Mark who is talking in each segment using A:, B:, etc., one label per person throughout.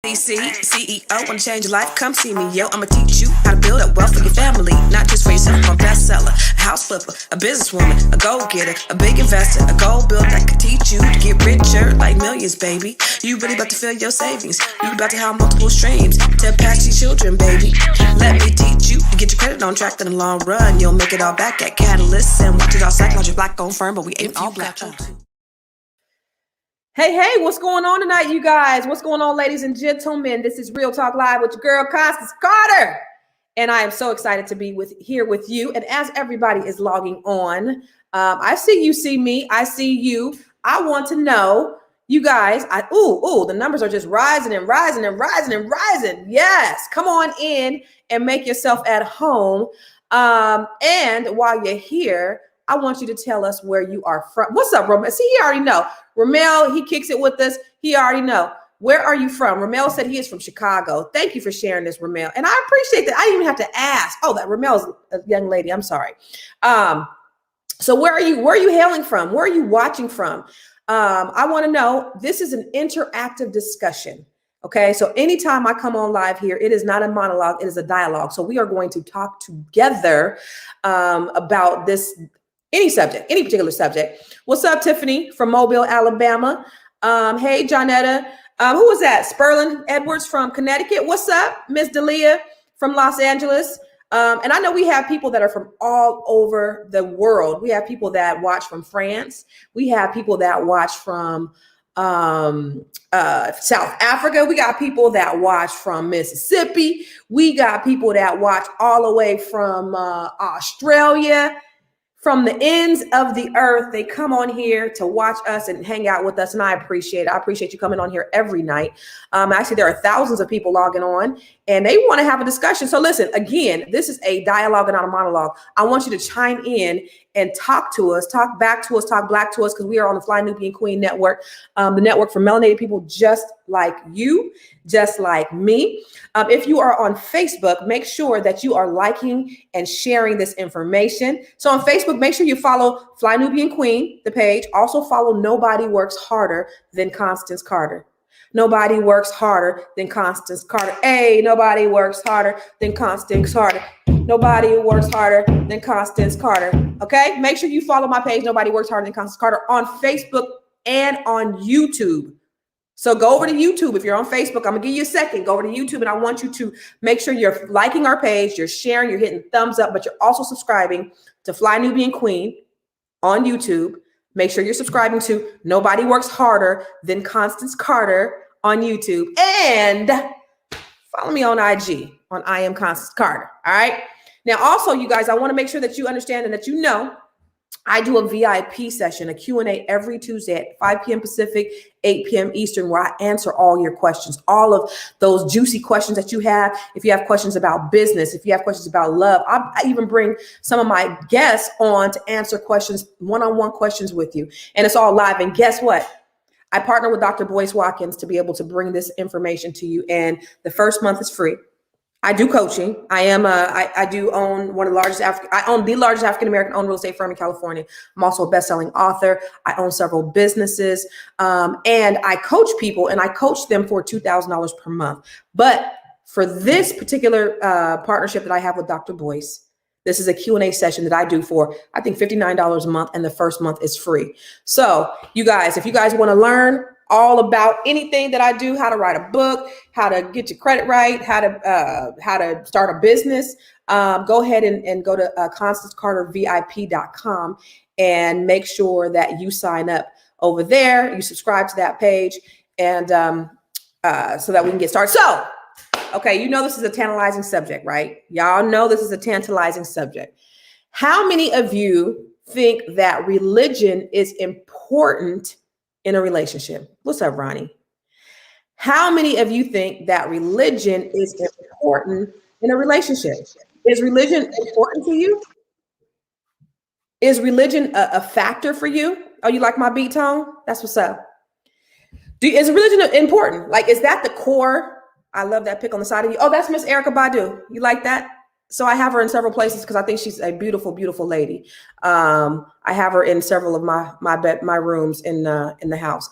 A: CEO, wanna change your life? Come see me, yo. I'ma teach you how to build up wealth for your family, not just for yourself. I'm a bestseller, a house flipper, a businesswoman, a go-getter, a big investor, a gold builder that could teach you to get richer like millions, baby. You really about to fill your savings. You about to have multiple streams to pass your children, baby. Let me teach you to get your credit on track in the long run. You'll make it all back at Catalyst and watch it all psychology black-owned firm, but we ain't all black.
B: Hey, what's going on tonight, you guys? What's going on, ladies and gentlemen? This is Real Talk Live with your girl, Constance Carter. And I am so excited to be here with you. And as everybody is logging on, I see you, see me, I see you. I want to know, you guys, the numbers are just rising and rising and rising and rising. Yes, come on in and make yourself at home. And while you're here, I want you to tell us where you are from. What's up, Romel? See, he already know. Ramel, he kicks it with us. He already know. Where are you from? Ramel said he is from Chicago. Thank you for sharing this, Ramel. And I appreciate that. I didn't even have to ask. Oh, that Ramel's a young lady. I'm sorry. So where are you hailing from? Where are you watching from? I want to know. This is an interactive discussion. Okay, so anytime I come on live here, it is not a monologue. It is a dialogue. So we are going to talk together about this. Any subject, any particular subject. What's up, Tiffany from Mobile, Alabama? Hey, Jonetta. Who was that? Sperlin Edwards from Connecticut. What's up, Miss Delia from Los Angeles? And I know we have people that are from all over the world. We have people that watch from France. We have people that watch from South Africa. We got people that watch from Mississippi. We got people that watch all the way from Australia. From the ends of the earth, they come on here to watch us and hang out with us. And I appreciate it. I appreciate you coming on here every night. Actually, there are thousands of people logging on and they want to have a discussion. So listen, again, this is a dialogue and not a monologue. I want you to chime in and talk to us, talk back to us, talk black to us, because we are on the Fly Nubian Queen Network, the network for melanated people just like you, just like me. If you are on Facebook, make sure that you are liking and sharing this information. So on Facebook, make sure you follow Fly Nubian Queen, the page. Also follow Nobody Works Harder Than Constance Carter. Nobody works harder than Constance Carter. Hey, nobody works harder than Constance Carter. Nobody works harder than Constance Carter. Okay, make sure you follow my page, Nobody Works Harder Than Constance Carter, on Facebook and on YouTube. So go over to YouTube. If you're on Facebook, I'm gonna give you a second. Go over to YouTube, and I want you to make sure you're liking our page, you're sharing, you're hitting thumbs up, but you're also subscribing to Fly Nubian Queen on YouTube. Make sure you're subscribing to Nobody Works Harder Than Constance Carter on YouTube, and follow me on IG on I Am Constance Carter. All right. Now, also, you guys, I want to make sure that you understand and that you know I do a VIP session, a Q&A every Tuesday at 5 p.m. Pacific, 8 p.m. Eastern, where I answer all your questions, all of those juicy questions that you have. If you have questions about business, if you have questions about love, I even bring some of my guests on to answer questions, one-on-one questions with you. And it's all live. And guess what? I partner with Dr. Boyce Watkins to be able to bring this information to you. And the first month is free. I do coaching. I do own one of the largest I own the largest African-American owned real estate firm in California. I'm also a best-selling author. I own several businesses, and I coach people, and I coach them for $2,000 per month. But for this particular partnership that I have with Dr. Boyce, this is a Q&A session that I do for, I think, $59 a month, and the first month is free. So you guys, if you guys want to learn all about anything that I do, how to write a book, how to get your credit right, how to start a business, go ahead and go to ConstanceCarterVIP.com and make sure that you sign up over there. You subscribe to that page, and so that we can get started. So, okay, you know this is a tantalizing subject, right? Y'all know this is a tantalizing subject. How many of you think that religion is important in a relationship? What's up, Ronnie? How many of you think that religion is important in a relationship? Is religion important to you? Is religion a factor for you? Oh, you like my beat tone? That's what's up. Is religion important? Like, is that the core? I love that pic on the side of you. Oh, that's Miss Erica Badu. You like that? So I have her in several places because I think she's a beautiful, beautiful lady. I have her in several of my rooms in the house.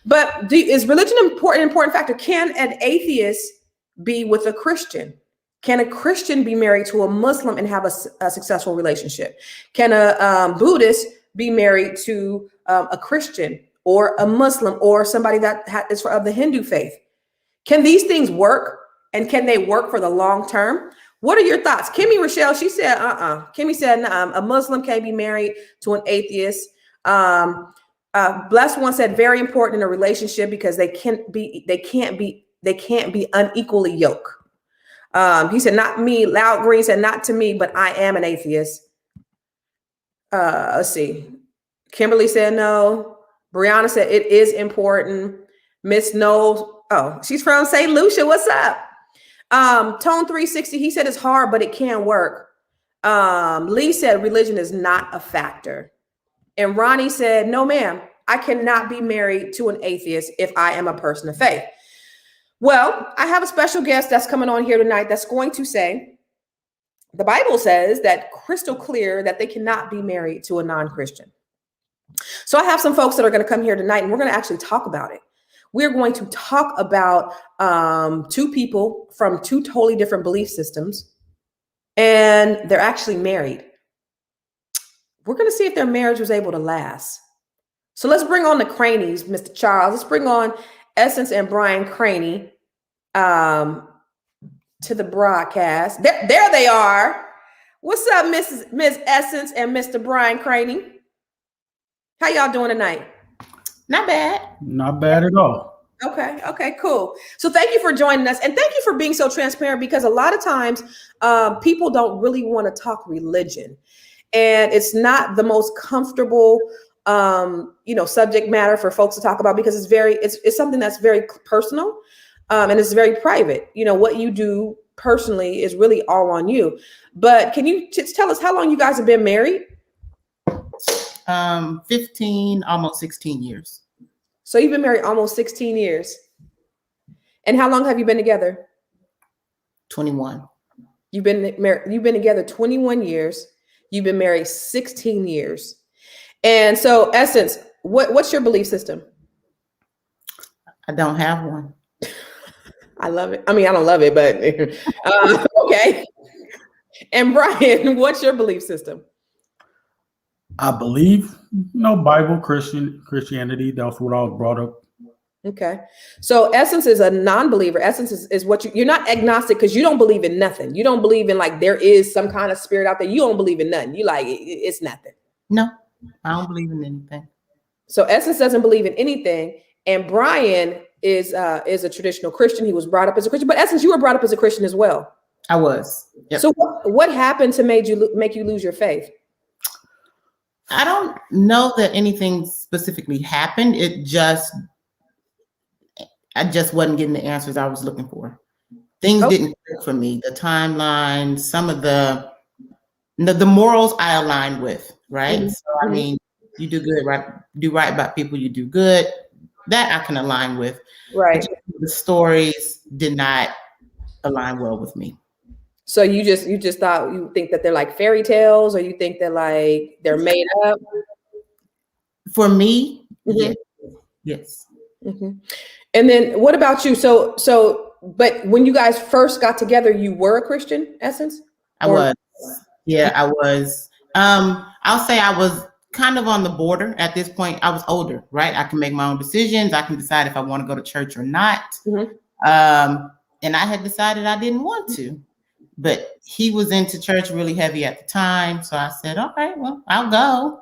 B: But is religion important factor? Can an atheist be with a Christian? Can a Christian be married to a Muslim and have a successful relationship? Can a Buddhist be married to a Christian or a Muslim or somebody that is of the Hindu faith? Can these things work? And can they work for the long term? What are your thoughts? Kimmy Rochelle, she said, Kimmy said, a Muslim can't be married to an atheist. Blessed One said, very important in a relationship because they can't be unequally yoked. He said, not me. Loud Green said, not to me, but I am an atheist. Let's see. Kimberly said no. Brianna said it is important. Miss Knowles, she's from St. Lucia. What's up? Tone 360, he said it's hard, but it can work. Lee said religion is not a factor. And Ronnie said, no, ma'am, I cannot be married to an atheist if I am a person of faith. Well, I have a special guest that's coming on here tonight that's going to say, the Bible says that crystal clear that they cannot be married to a non-Christian. So I have some folks that are going to come here tonight and we're going to actually talk about it. We're going to talk about two people from two totally different belief systems, and they're actually married. We're going to see if their marriage was able to last. So let's bring on the Cranies, Mr. Charles. Let's bring on Essence and Brian Craney to the broadcast. There they are. What's up, Miss Essence and Mr. Brian Craney? How y'all doing tonight?
C: Not bad.
D: Not bad at all.
B: Okay, cool. So thank you for joining us. And thank you for being so transparent, because a lot of times people don't really want to talk religion. And it's not the most comfortable, subject matter for folks to talk about, because it's something that's very personal and it's very private. You know, what you do personally is really all on you. But can you tell us how long you guys have been married?
C: 15, almost 16 years.
B: So you've been married almost 16 years. And how long have you been together?
C: 21.
B: You've been together 21 years. You've been married 16 years. And so, Essence, what's your belief system?
C: I don't have one.
B: I love it. I mean, I don't love it, but okay. And Brian, what's your belief system?
D: I believe, Bible, Christianity. That's what I was brought up.
B: Okay. So Essence is a non-believer. Essence is what you're not agnostic, because you don't believe in nothing. You don't believe in like there is some kind of spirit out there. You don't believe in nothing. You like it's nothing.
C: No, I don't believe in anything.
B: So Essence doesn't believe in anything. And Brian is a traditional Christian. He was brought up as a Christian. But Essence, you were brought up as a Christian as well.
C: I was. Yep.
B: So what happened to make you lose your faith?
C: I don't know that anything specifically happened. I just wasn't getting the answers I was looking for. Things didn't click for me. The timeline, some of the morals I aligned with, right? Mm-hmm. So I mean, you do good, right? Do right by people, you do good. That I can align with.
B: Right.
C: The stories did not align well with me.
B: So you think that they're like fairy tales, or you think that like they're made up?
C: For me, yes.
B: Mm-hmm. And then what about you? But when you guys first got together, you were a Christian, Essence?
C: I was. Yeah, I was. I'll say I was kind of on the border at this point. I was older, right? I can make my own decisions. I can decide if I want to go to church or not. Mm-hmm. And I had decided I didn't want to. But he was into church really heavy at the time. So I said, all right, well, I'll go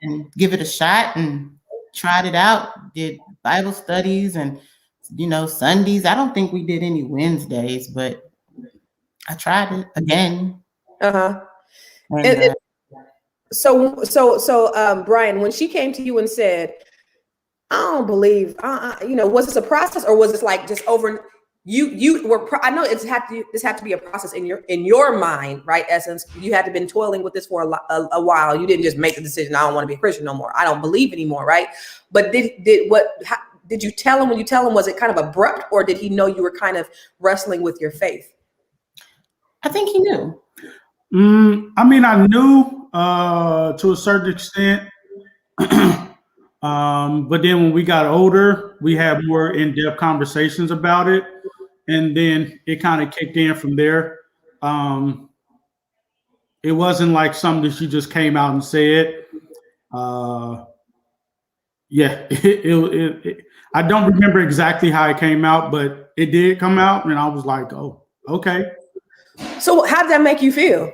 C: and give it a shot, and tried it out, did Bible studies and, Sundays. I don't think we did any Wednesdays, but I tried it again.
B: Uh-huh. So Brian, when she came to you and said, I don't believe, was this a process, or was this like just over? You were. I know this had to be a process in your mind, right? Essence, you had to been toiling with this for a while. You didn't just make the decision. I don't want to be a Christian no more. I don't believe anymore, right? But did you tell him when you tell him? Was it kind of abrupt, or did he know you were kind of wrestling with your faith?
C: I think he knew.
D: I mean, I knew to a certain extent. But then when we got older, we had more in-depth conversations about it. And then it kind of kicked in from there. It wasn't like something that she just came out and said. Yeah, I don't remember exactly how it came out, but it did come out, and I was like, "Oh, okay."
B: So how did that make you feel?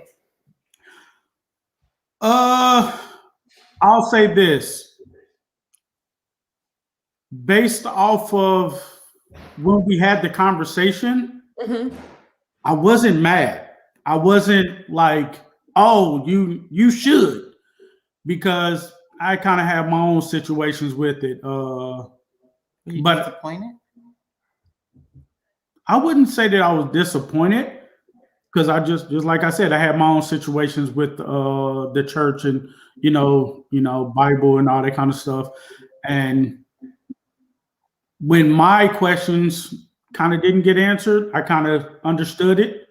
D: I'll say this: based off of when we had the conversation, I wasn't mad. I wasn't like, "Oh, you should," because I kind of have my own situations with it.
C: Were you
D: But
C: disappointed?
D: I wouldn't say that I was disappointed because I just like I said, I had my own situations with the church and Bible and all that kind of stuff. And when my questions kind of didn't get answered, I kind of understood it.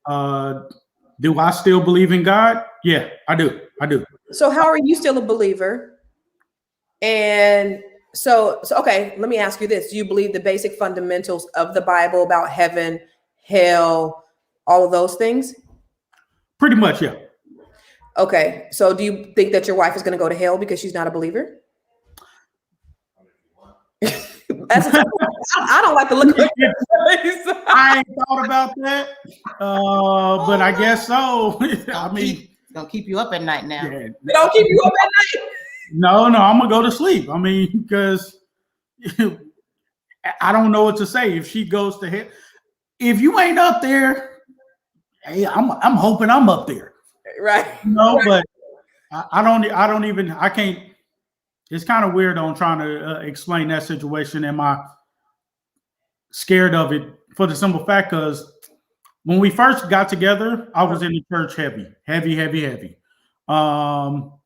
D: Do I still believe in God? Yeah, I do.
B: So how are you still a believer? And so okay, let me ask you this. Do you believe the basic fundamentals of the Bible about heaven, hell, all of those things?
D: Pretty much, yeah.
B: Okay. So do you think that your wife is going to go to hell because she's not a believer? I don't like to look at your face.
D: I ain't thought about that, but I guess so. I mean,
C: It's gonna keep you up at night now.
D: yeah.
B: Don't keep you up at night.
D: No, I'm gonna go to sleep. I mean, because I don't know what to say if she goes to hell. If you ain't up there, hey, I'm hoping I'm up there.
B: Right.
D: But I can't. It's kind of weird on trying to explain that situation. Am I scared of it for the simple fact because when we first got together, I was in the church heavy.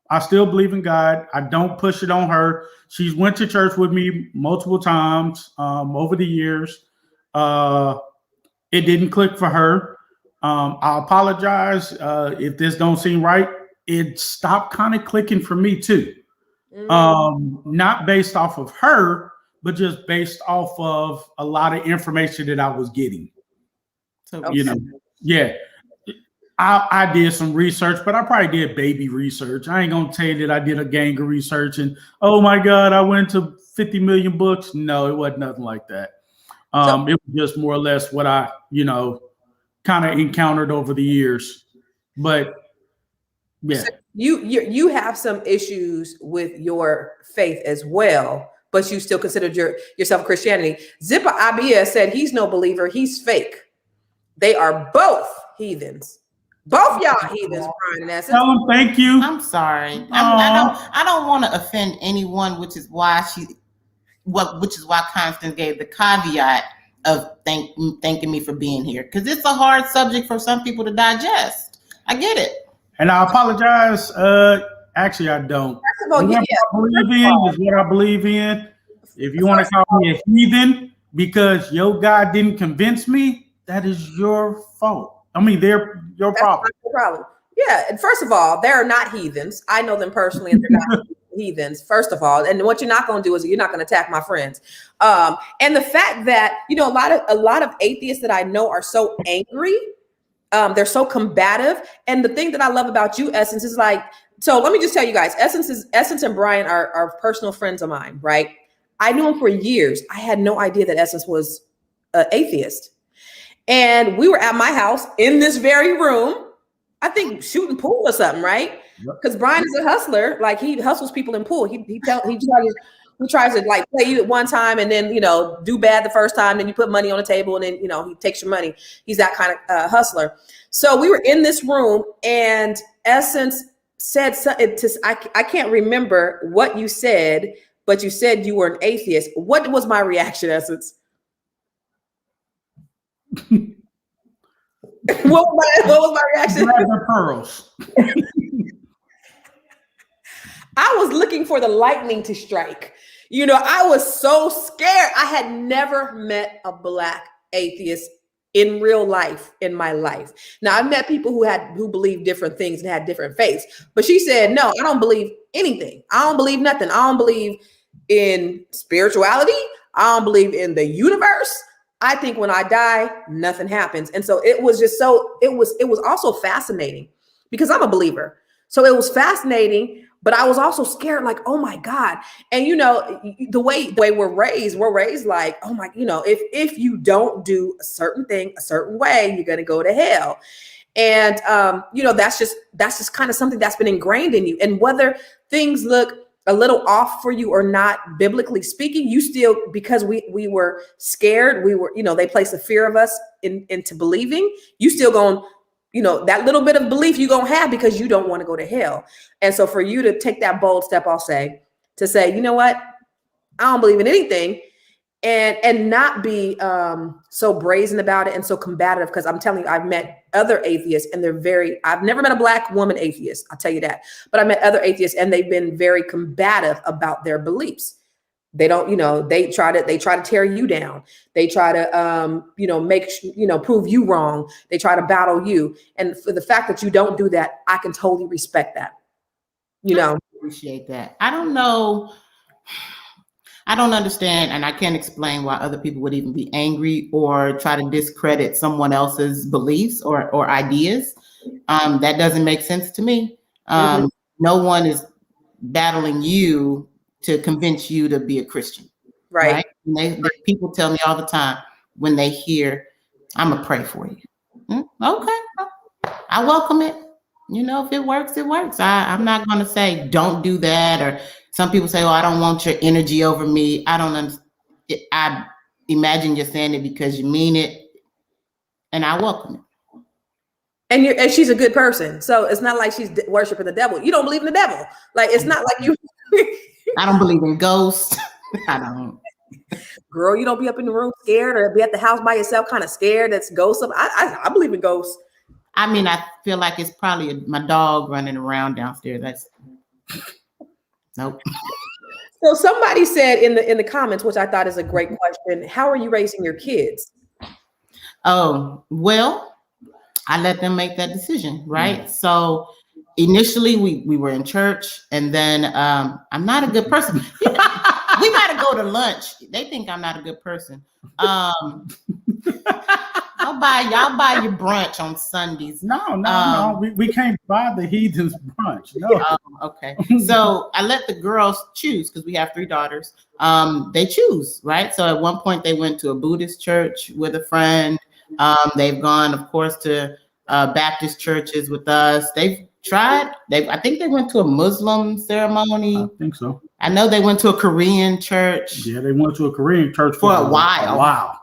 D: I still believe in God. I don't push it on her. She's went to church with me multiple times over the years. It didn't click for her. I apologize if this don't seem right. It stopped kind of clicking for me too. Not based off of her, but just based off of a lot of information that I was getting. So, yeah. I did some research, but I probably did baby research. I ain't gonna tell you that I did a gang of research and oh my God, I went to 50 million books. No, it wasn't nothing like that. It was just more or less what I, kind of encountered over the years. But yeah.
B: So you have some issues with your faith as well, but you still considered yourself Christianity. Zippa Abia said he's no believer, he's fake. They are both heathens. Both y'all heathens, Brian and Essence.
D: Tell them thank you.
C: I'm sorry. I don't want to offend anyone, which is why Constance gave the caveat of thanking me for being here, because it's a hard subject for some people to digest. I get it.
D: And I apologize. Actually, I don't. What I believe in is what I believe in. If you want to call me a heathen because your God didn't convince me, that is your fault. I mean, they're your problem.
B: That's not your problem. Yeah. And first of all, they're not heathens. I know them personally, and they're not heathens. First of all, and what you're not going to do is you're not going to attack my friends. And the fact that a lot of atheists that I know are so angry. They're so combative. And the thing that I love about you, Essence, is like, so let me just tell you guys, Essence and Brian are personal friends of mine, right? I knew him for years. I had no idea that Essence was an atheist. And we were at my house in this very room, I think shooting pool or something, right? Because Brian is a hustler. Like he hustles people in pool. He tries to like play you at one time and then, do bad the first time. Then you put money on the table and then, he takes your money. He's that kind of hustler. So we were in this room and Essence said, I can't remember what you said, but you said you were an atheist. What was my reaction, Essence? What was my reaction?
D: Grab the pearls.
B: I was looking for the lightning to strike. I was so scared. I had never met a Black atheist in real life, in my life. Now, I've met people who believe different things and had different faiths, but she said, no, I don't believe anything. I don't believe nothing. I don't believe in spirituality. I don't believe in the universe. I think when I die, nothing happens. And so it was just it was also fascinating because I'm a believer. So it was fascinating, but I was also scared, like, oh my God. And the way we're raised like, oh my, if you don't do a certain thing a certain way, you're gonna go to hell. And that's just kind of something that's been ingrained in you. And whether things look a little off for you or not, biblically speaking, you still, because we were scared, they placed a fear of us into believing, you still going, that little bit of belief you're going to have because you don't want to go to hell. And so for you to take that bold step, to say, you know what, I don't believe in anything, and not be so brazen about it and so combative, because I'm telling you, I've met other atheists and I've never met a Black woman atheist, I'll tell you that, but I met other atheists and they've been very combative about their beliefs. They don't, they try to tear you down. They try to, prove you wrong. They try to battle you. And for the fact that you don't do that, I can totally respect that.
C: I appreciate that. I don't know. I don't understand, and I can't explain why other people would even be angry or try to discredit someone else's beliefs or ideas. That doesn't make sense to me. No one is battling you to convince you to be a Christian, right? People tell me all the time when they hear, "I'm gonna pray for you." Okay, I welcome it. If it works, it works. I'm not gonna say don't do that, or some people say, "Oh, I don't want your energy over me." I don't understand. I imagine you're saying it because you mean it, and I welcome it.
B: And she's a good person, so it's not like she's worshiping the devil. You don't believe in the devil, like it's not like you.
C: I don't believe in ghosts. I don't.
B: Girl, you don't be up in the room scared, or be at the house by yourself, kind of scared. That's ghosts. I believe in ghosts.
C: I mean, I feel like it's probably my dog running around downstairs. That's nope.
B: So somebody said in the comments, which I thought is a great question, how are you raising your kids?
C: Oh, well, I let them make that decision, right? So initially we were in church, and then I'm not a good person. We gotta go to lunch. They think I'm not a good person. Y'all buy your brunch on Sundays.
D: No. We can't buy the heathens brunch. No.
C: Okay. So I let the girls choose because we have 3 daughters. They choose, right? So at one point they went to a Buddhist church with a friend. They've gone, of course, to Baptist churches with us. I think they went to a Muslim ceremony.
D: I think so.
C: I know they went to a Korean church.
D: Yeah, they went to a Korean church
C: for a while.
D: Wow.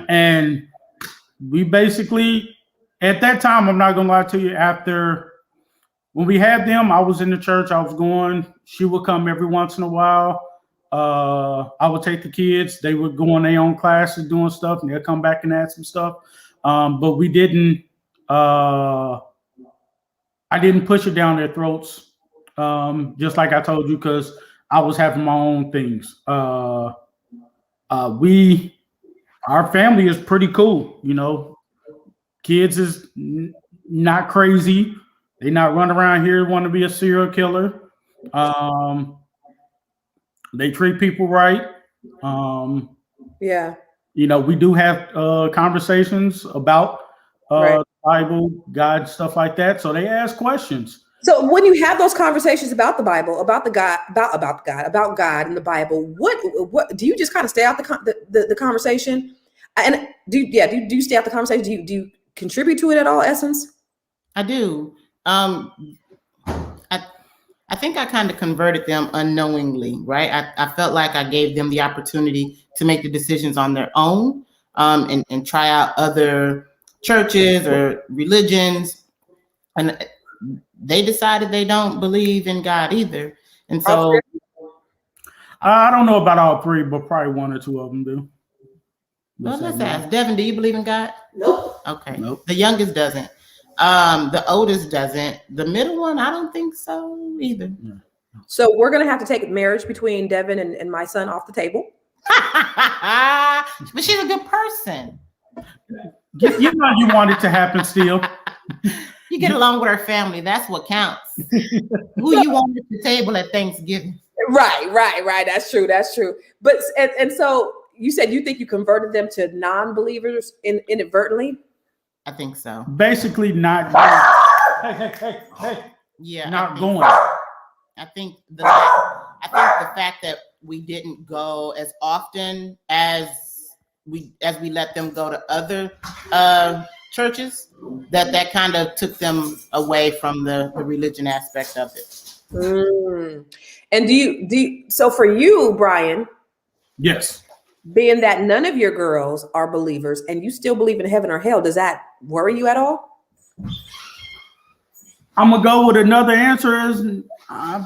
D: And we basically, at that time, I'm not gonna lie to you, when we had them, I was in the church, I was going, she would come every once in a while. I would take the kids, they would go on their own classes doing stuff, and they'll come back and add some stuff. But we didn't, I didn't push it down their throats, just like I told you, because I was having my own things. Our family is pretty cool, Kids is not crazy. They not run around here want to be a serial killer. They treat people right. We do have conversations about Bible, God, stuff like that. So they ask questions.
B: So when you have those conversations about the Bible, about God and the Bible, what do you just kind of stay out the conversation? And do you stay out the conversation? Do you contribute to it at all, Essence?
C: I do. I think I kind of converted them unknowingly, right? I felt like I gave them the opportunity to make the decisions on their own, and try out other churches or religions, and they decided they don't believe in God either. And so
D: I don't know about all 3, but probably 1 or 2 of them do.
C: Let's ask. Devin, do you believe in God?
B: Nope.
C: Okay.
D: Nope.
C: The youngest doesn't. The oldest doesn't. The middle one, I don't think so either.
D: Yeah.
B: So we're going to have to take marriage between Devin and my son off the table.
C: But she's a good person.
D: You know you want it to happen still.
C: You get along with her family. That's what counts. Who you want at the table at Thanksgiving.
B: Right. That's true. But and so you said you think you converted them to non-believers inadvertently?
C: I think so.
D: Basically not hey.
C: Yeah.
D: Not going.
C: I think the fact that we didn't go as often as we let them go to other churches, that kind of took them away from the religion aspect of it.
B: And do you so for you, Brian?
D: Yes.
B: Being that none of your girls are believers and you still believe in heaven or hell, does that worry you at all?
D: I'm gonna go with another answer is I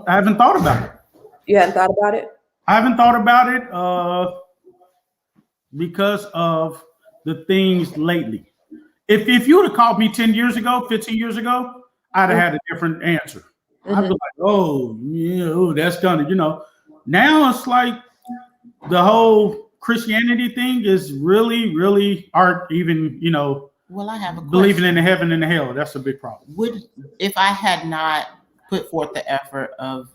D: haven't thought about it.
B: You hadn't thought about it?
D: I haven't thought about it because of the things lately. If you would have called me 10 years ago, 15 years ago, I'd have had a different answer. I'd be like, oh, yeah, that's gonna, Now it's like the whole Christianity thing is really aren't even,
C: Well, I have a question.
D: Believing in the heaven and the hell. That's a big problem.
C: If I had not put forth the effort of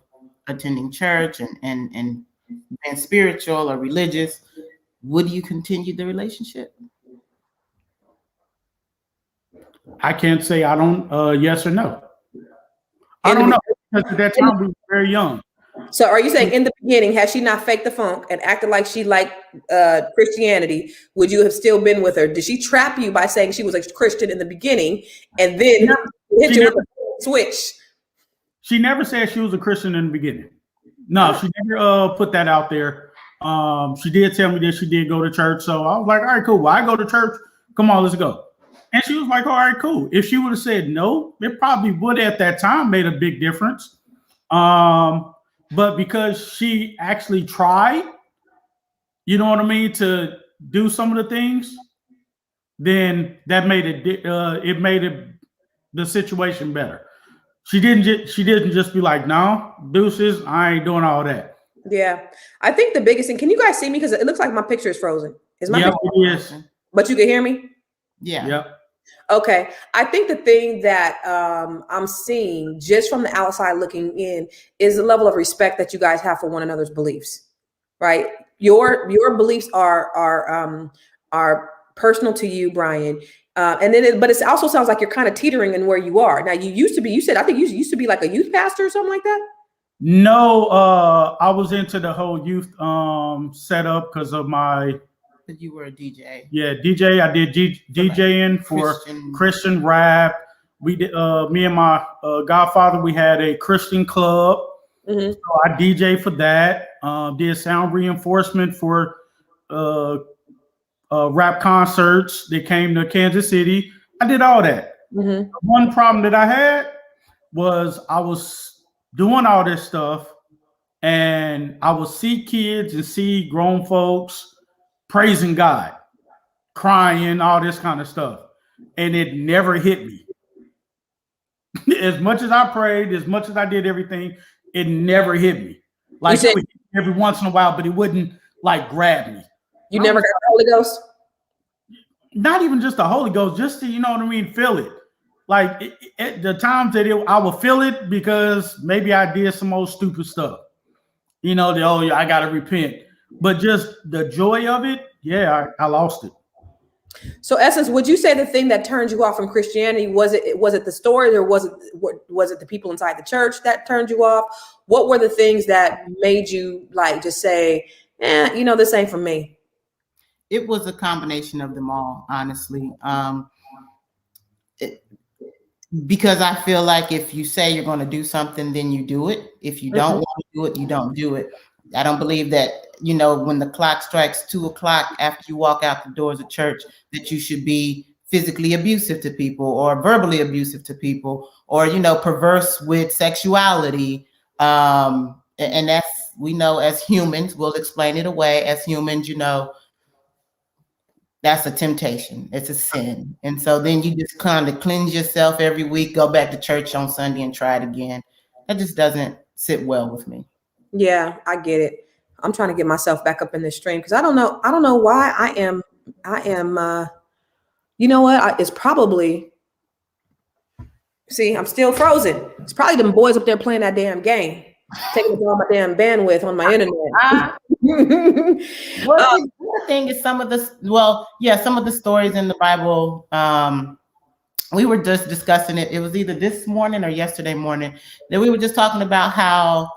C: attending church and being spiritual or religious, would you continue the relationship?
D: I can't say I don't, yes or no. I don't know, because at that time we were very young.
B: So are you saying in the beginning, had she not faked the funk and acted like she liked Christianity, would you have still been with her? Did she trap you by saying she was a Christian in the begining and then hit you with a switch?
D: She never said she was a Christian in the beginning. No, she never put that out there. She did tell me that she did go to church. So I was like, all right, cool. Well, I go to church. Come on, let's go. And she was like, all right, cool. If she would have said no, it probably would at that time made a big difference. But because she actually tried, you know what I mean, to do some of the things, then that made it the situation better. She didn't just be like, no, deuces, I ain't doing all that.
B: Yeah. I think the biggest thing, can you guys see me? Because it looks like my picture is frozen. Is my picture
D: frozen?
B: But you can hear me?
C: Yeah.
D: Yep.
B: Okay. I think the thing that I'm seeing just from the outside looking in is the level of respect that you guys have for one another's beliefs, right? Your beliefs are personal to you, Brian. But it also sounds like you're kind of teetering in where you are. Now, you used to be, I think you used to be like a youth pastor or something like that.
D: No, I was into the whole youth setup because of my.
C: You were a DJ.
D: Yeah, DJ. I did DJing for Christian rap. We did. Me and my godfather, we had a Christian club. Mm-hmm. So I DJ for that. Did sound reinforcement for rap concerts that came to Kansas City. I did all that. Mm-hmm. One problem that I had was I was doing all this stuff, and I would see kids and see grown folks praising God, crying, all this kind of stuff. And it never hit me. As much as I prayed, as much as I did everything, it never hit me. Like it would hit me every once in a while, but it wouldn't like grab me.
B: You never got the Holy Ghost?
D: Not even just the Holy Ghost, just to, feel it. Like the times that I would feel it because maybe I did some old stupid stuff. I got to repent. But just the joy of it, yeah, I lost it. So,
B: Essence, would you say the thing that turned you off from Christianity was it the story, or was it the people inside the church that turned you off? What were the things that made you like just say, this ain't for me?
C: It was a combination of them all, honestly. Because I feel like if you say you're going to do something, then you do it. If you don't want to do it, you don't do it. I don't believe that, when the clock strikes 2:00 after you walk out the doors of church, that you should be physically abusive to people or verbally abusive to people or, perverse with sexuality. And that's, we know as humans, we'll explain it away. As humans, that's a temptation. It's a sin. And so then you just kind of cleanse yourself every week, go back to church on Sunday and try it again. That just doesn't sit well with me.
B: Yeah, I get it. I'm trying to get myself back up in this stream because I don't know why I am You know what? It's probably, see, I'm still frozen. It's probably them boys up there playing that damn game, taking up all my damn bandwidth on my internet.
C: Well, the other thing is some of the stories in the Bible. We were just discussing it. It was either this morning or yesterday morning that we were just talking about how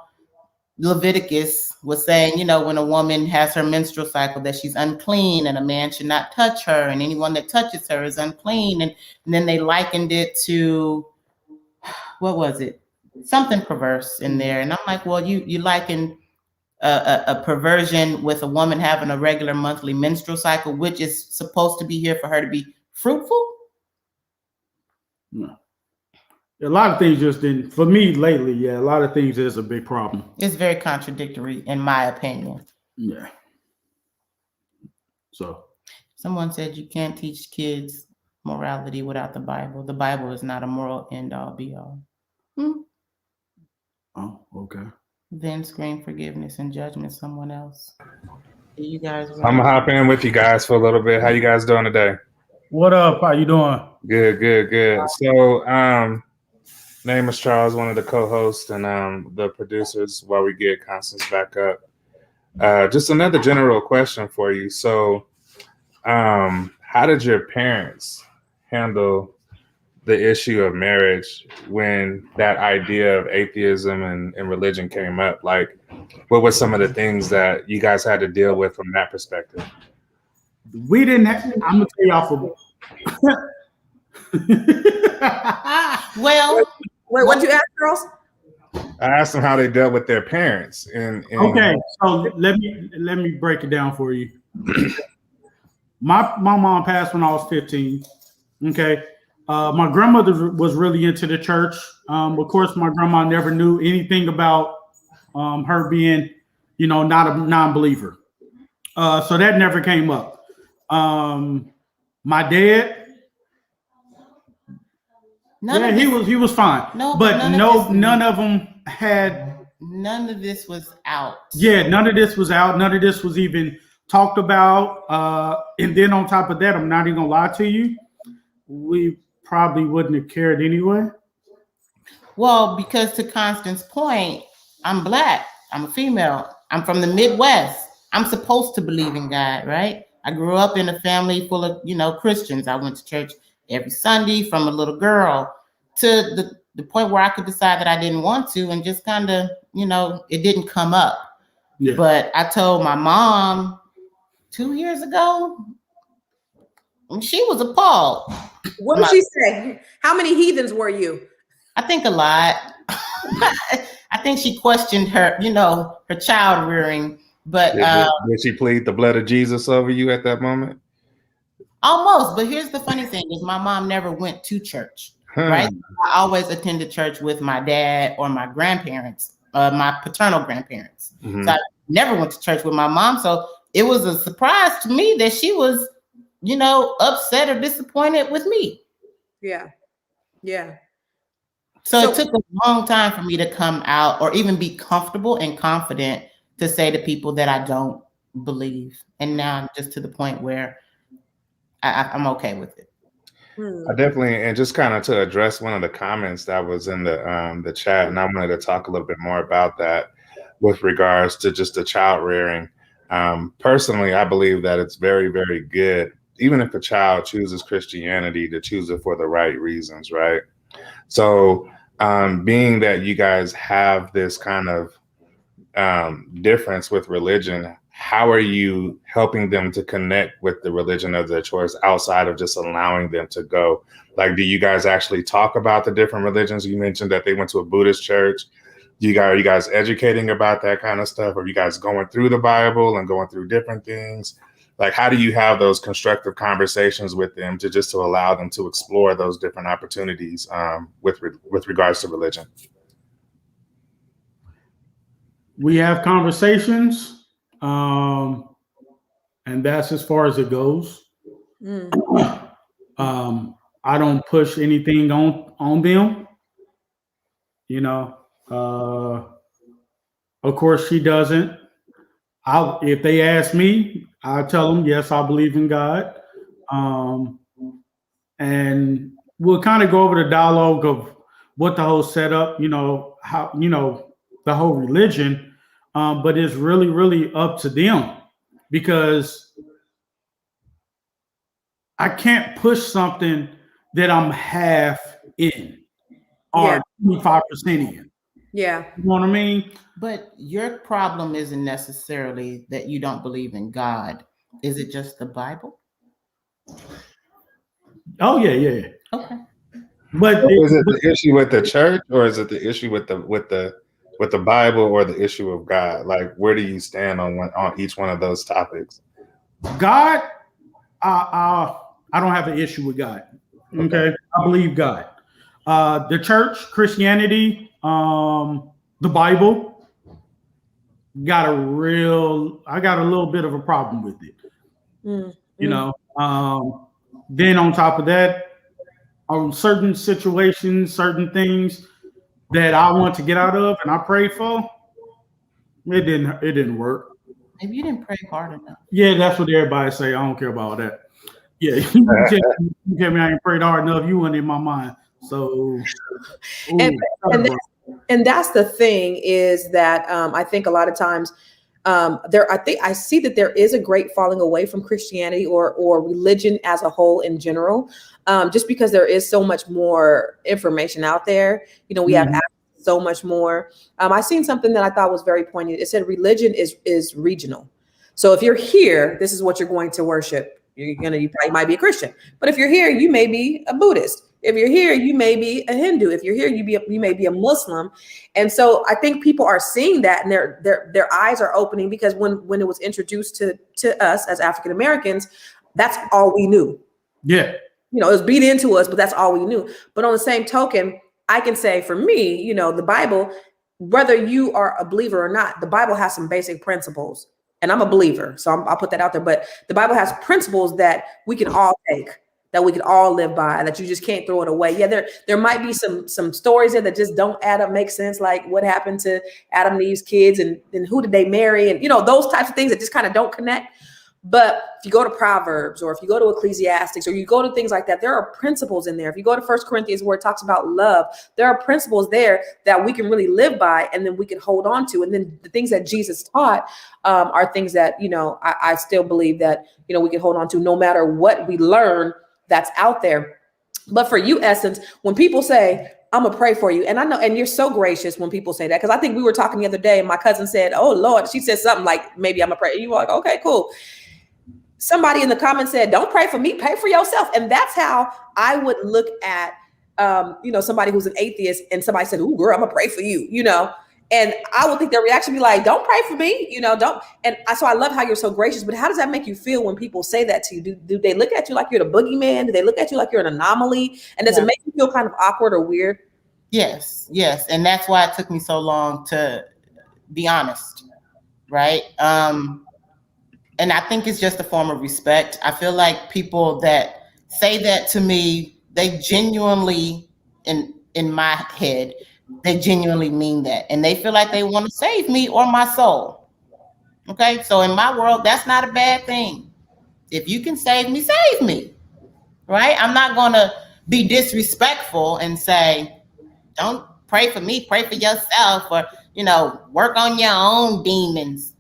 C: Leviticus was saying, when a woman has her menstrual cycle, that she's unclean and a man should not touch her, and anyone that touches her is unclean. And then they likened it to, what was it? Something perverse in there. And I'm like, well, you liken a perversion with a woman having a regular monthly menstrual cycle, which is supposed to be here for her to be fruitful.
D: No. A lot of things just didn't, for me lately, yeah, a lot of things is a big problem.
C: It's very contradictory, in my opinion.
D: Yeah. So.
C: Someone said you can't teach kids morality without the Bible. The Bible is not a moral end-all, be-all.
D: Oh, okay.
C: Then scream forgiveness and judgment someone else. You guys.
E: I'm gonna hop in with you guys for a little bit. How you guys doing today?
D: What up? How you doing?
E: Good. So, name is Charles, one of the co-hosts and the producers while we get Constance back up. Just another general question for you. So, how did your parents handle the issue of marriage when that idea of atheism and religion came up? Like, what were some of the things that you guys had to deal with from that perspective?
D: We didn't have, I'm gonna tell y'all
C: Well,
B: wait, what'd you ask, girls?
E: I asked them how they dealt with their parents.
D: Okay, so let me break it down for you. My mom passed when I was 15. Okay. My grandmother was really into the church. Of course, my grandma never knew anything about her being, not a non-believer. So that never came up. My dad, he was fine. None of them had.
C: None of this was out.
D: Yeah, none of this was out. None of this was even talked about. And then on top of that, I'm not even gonna lie to you, we probably wouldn't have cared anyway.
C: Well, because to Constance's point, I'm Black. I'm a female. I'm from the Midwest. I'm supposed to believe in God, right? I grew up in a family full of, Christians. I went to church every Sunday from a little girl to the point where I could decide that I didn't want to and just kind of, it didn't come up. Yeah. But I told my mom 2 years ago, and she was appalled.
B: What did she say? How many heathens were you?
C: I think a lot. I think she questioned her, her child rearing. But
E: did she plead the blood of Jesus over you at that moment?
C: Almost. But here's the funny thing is my mom never went to church, right? I always attended church with my dad or my grandparents, my paternal grandparents. Mm-hmm. So I never went to church with my mom. So it was a surprise to me that she was, upset or disappointed with me.
B: Yeah.
C: So it took a long time for me to come out or even be comfortable and confident to say to people that I don't believe. And now I'm just to the point where I'm okay with it.
E: I definitely, and just kind of to address one of the comments that was in the chat, and I wanted to talk a little bit more about that with regards to just the child rearing. Personally, I believe that it's very, very good, even if a child chooses Christianity, to choose it for the right reasons, right? So being that you guys have this kind of difference with religion, how are you helping them to connect with the religion of their choice outside of just allowing them to go? Like, do you guys actually talk about the different religions? You mentioned that they went to a Buddhist church. Are you guys educating about that kind of stuff? Are you guys going through the Bible and going through different things? Like, how do you have those constructive conversations with them to allow them to explore those different opportunities with regards to religion?
D: We have conversations. And that's as far as it goes. I don't push anything on them. Of course she doesn't. If they ask me, I tell them, yes, I believe in God. and we'll kind of go over the dialogue of what the whole setup, how, the whole religion, but it's really, really up to them, because I can't push something that I'm half in or 25% in.
B: Yeah.
D: You know what I mean?
C: But your problem isn't necessarily that you don't believe in God. Is it just the Bible?
D: Oh yeah.
C: Okay.
D: But
E: is it the issue with the church, or is it the issue with the Bible, or the issue of God? Like, where do you stand on each one of those topics?
D: God, I don't have an issue with God. Okay. I believe God. The church, Christianity, the Bible, I got a little bit of a problem with it. Then on top of that, on certain situations, certain things that I want to get out of and I prayed for, it didn't work.
C: Maybe you didn't pray hard enough.
D: Yeah, that's what everybody say. I don't care about all that. Yeah, you tell me I ain't prayed hard enough, you weren't in my mind. So,
B: and that's the thing, is that I think a lot of times I see that there is a great falling away from Christianity or religion as a whole in general, just because there is so much more information out there. We have so much more. I seen something that I thought was very poignant. It said religion is regional. So if you're here, this is what you're going to worship. You probably might be a Christian, but if you're here, you may be a Buddhist. If you're here, you may be a Hindu. If you're here, you may be a Muslim. And so I think people are seeing that, and their eyes are opening, because when it was introduced to us as African Americans, that's all we knew.
D: Yeah.
B: It was beat into us, but that's all we knew. But on the same token, I can say for me, the Bible, whether you are a believer or not, the Bible has some basic principles. And I'm a believer, so I'll put that out there. But the Bible has principles that we can all take, that we can all live by, that you just can't throw it away. Yeah, there might be some stories there that just don't add up, make sense, like what happened to Adam and Eve's kids, and who did they marry, and those types of things that just kind of don't connect. But if you go to Proverbs, or if you go to Ecclesiastics, or you go to things like that, there are principles in there. If you go to 1 Corinthians, where it talks about love, there are principles there that we can really live by, and then we can hold on to. And then the things that Jesus taught are things that, I still believe that, we can hold on to no matter what we learn that's out there. But for you, Essence, when people say, I'm gonna pray for you, and I know, and you're so gracious when people say that, because I think we were talking the other day, and my cousin said, oh Lord, she said something like, maybe I'm gonna pray. And you were like, okay, cool. Somebody in the comments said, don't pray for me, pray for yourself. And that's how I would look at, somebody who's an atheist, and somebody said, ooh, girl, I'm gonna pray for you, and I would think their reaction would be like, don't pray for me, don't. So I love how you're so gracious, but how does that make you feel when people say that to you? Do they look at you like you're the boogeyman? Do they look at you like you're an anomaly? And does it make you feel kind of awkward or weird?
C: Yes. And that's why it took me so long to be honest, right? And I think it's just a form of respect. I feel like people that say that to me, they genuinely, in my head, they genuinely mean that. And they feel like they want to save me or my soul. Okay, so in my world, that's not a bad thing. If you can save me, right? I'm not going to be disrespectful and say, don't pray for me, pray for yourself, or, work on your own demons.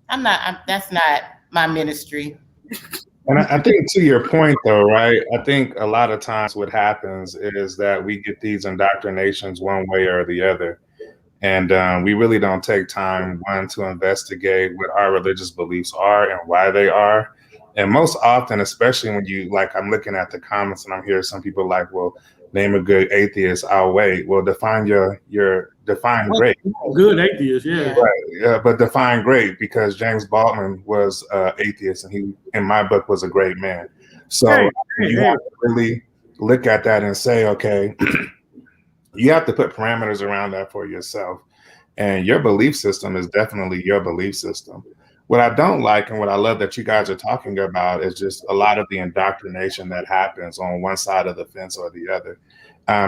C: That's not my ministry.
E: And I think, to your point, though, right? I think a lot of times what happens is that we get these indoctrinations one way or the other. And we really don't take time, one, to investigate what our religious beliefs are and why they are. And most often, especially when I'm looking at the comments and I'm hearing some people like, well, name a good atheist, I'll wait. Well, define define great.
D: Good atheist, yeah.
E: Right, yeah, but define great, because James Baldwin was atheist, and he, in my book, was a great man. So you have to really look at that and say, okay, you have to put parameters around that for yourself. And your belief system is definitely your belief system. What I don't like, and what I love that you guys are talking about, is just a lot of the indoctrination that happens on one side of the fence or the other.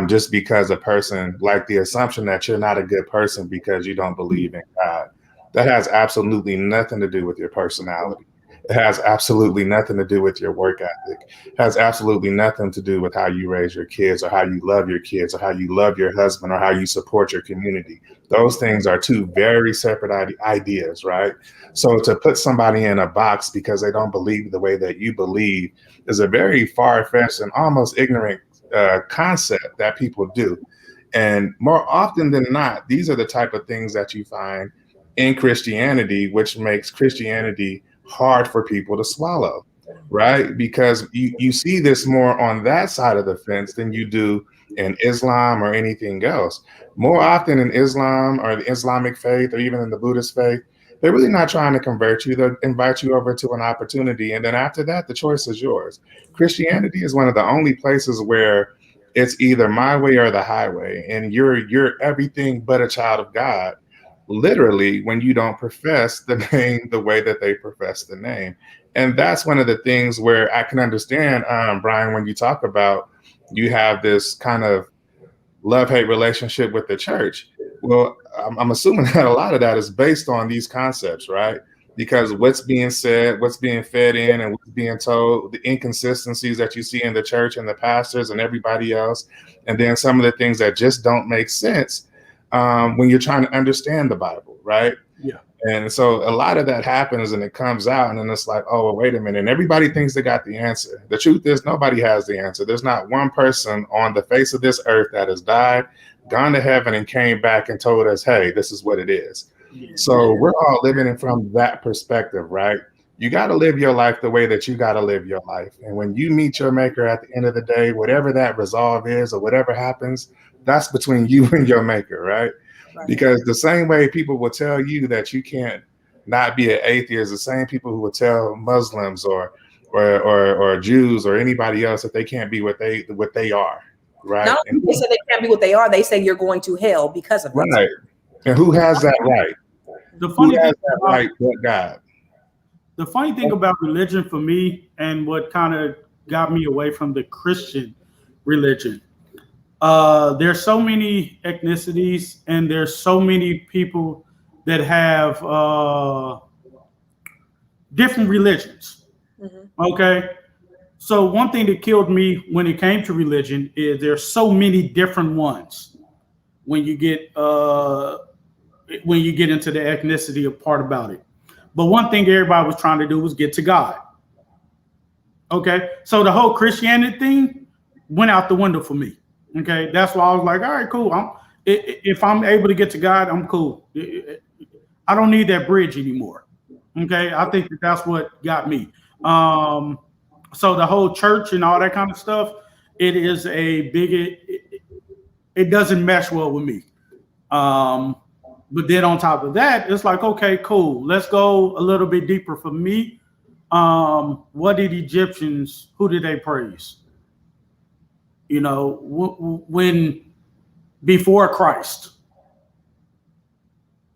E: Just because a person, like the assumption that you're not a good person because you don't believe in God. That has absolutely nothing to do with your personality. It has absolutely nothing to do with your work ethic. It has absolutely nothing to do with how you raise your kids or how you love your kids or how you love your husband or how you support your community. Those things are two very separate ideas, right? So to put somebody in a box because they don't believe the way that you believe is a very far-fetched and almost ignorant concept that people do. And more often than not, these are the type of things that you find in Christianity, which makes Christianity hard for people to swallow, right? Because you see this more on that side of the fence than you do in Islam or anything else. More often in Islam or the Islamic faith or even in the Buddhist faith, they're really not trying to convert you. They'll invite you over to an opportunity. And then after that, the choice is yours. Christianity is one of the only places where it's either my way or the highway. And you're everything but a child of God, literally, when you don't profess the name the way that they profess the name. And that's one of the things where I can understand, Brian, when you talk about you have this kind of love-hate relationship with the church. Well, I'm assuming that a lot of that is based on these concepts, right? Because what's being said, what's being fed in, and what's being told, the inconsistencies that you see in the church and the pastors and everybody else, and then some of the things that just don't make sense when you're trying to understand the Bible, right?
D: Yeah.
E: And so a lot of that happens and it comes out and then it's like, oh, well, wait a minute. And everybody thinks they got the answer. The truth is nobody has the answer. There's not one person on the face of this earth that has died, gone to heaven and came back and told us, hey, this is what it is. So we're all living it from that perspective, right? You got to live your life the way that you got to live your life. And when you meet your maker at the end of the day, whatever that resolve is or whatever happens, that's between you and your maker, right? Because the same way people will tell you that you can't not be an atheist, the same people who will tell Muslims or Jews or anybody else that they can't be what they are, right?
B: Not only they say they can't be what they are, they say you're going to hell because of it.
E: Right. And who has that right?
D: The funny thing about,
E: right but God.
D: The funny thing about religion for me and what kind of got me away from the Christian religion, there's so many ethnicities and there's so many people that have different religions. Mm-hmm. Okay. So one thing that killed me when it came to religion is there's so many different ones when you get into the ethnicity of part about it. But one thing everybody was trying to do was get to God. Okay. So the whole Christianity thing went out the window for me. Okay. That's why I was like, all right, cool. If I'm able to get to God, I'm cool. I don't need that bridge anymore. Okay. I think that's what got me. So the whole church and all that kind of stuff, it is a big, it doesn't mesh well with me. But then on top of that, it's like, okay, cool. Let's go a little bit deeper for me. What did Egyptians, who did they praise? You know, when before Christ,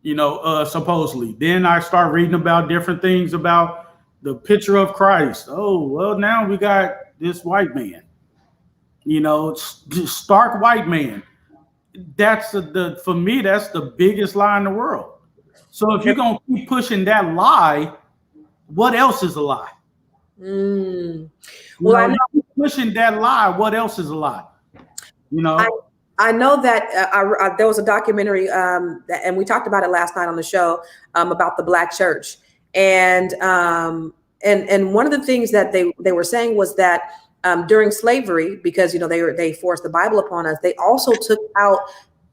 D: you know, supposedly. Then I start reading about different things about the picture of Christ. Oh, well, now we got this white man, you know, stark white man. That's for me, that's the biggest lie in the world. So if you're going to keep pushing that lie, what else is a lie?
B: Well, I know
D: pushing that lie, what else is a lie? You know,
B: I know that there was a documentary, and we talked about it last night on the show about the Black church, and one of the things that they were saying was that during slavery, because you know they forced the Bible upon us, they also took out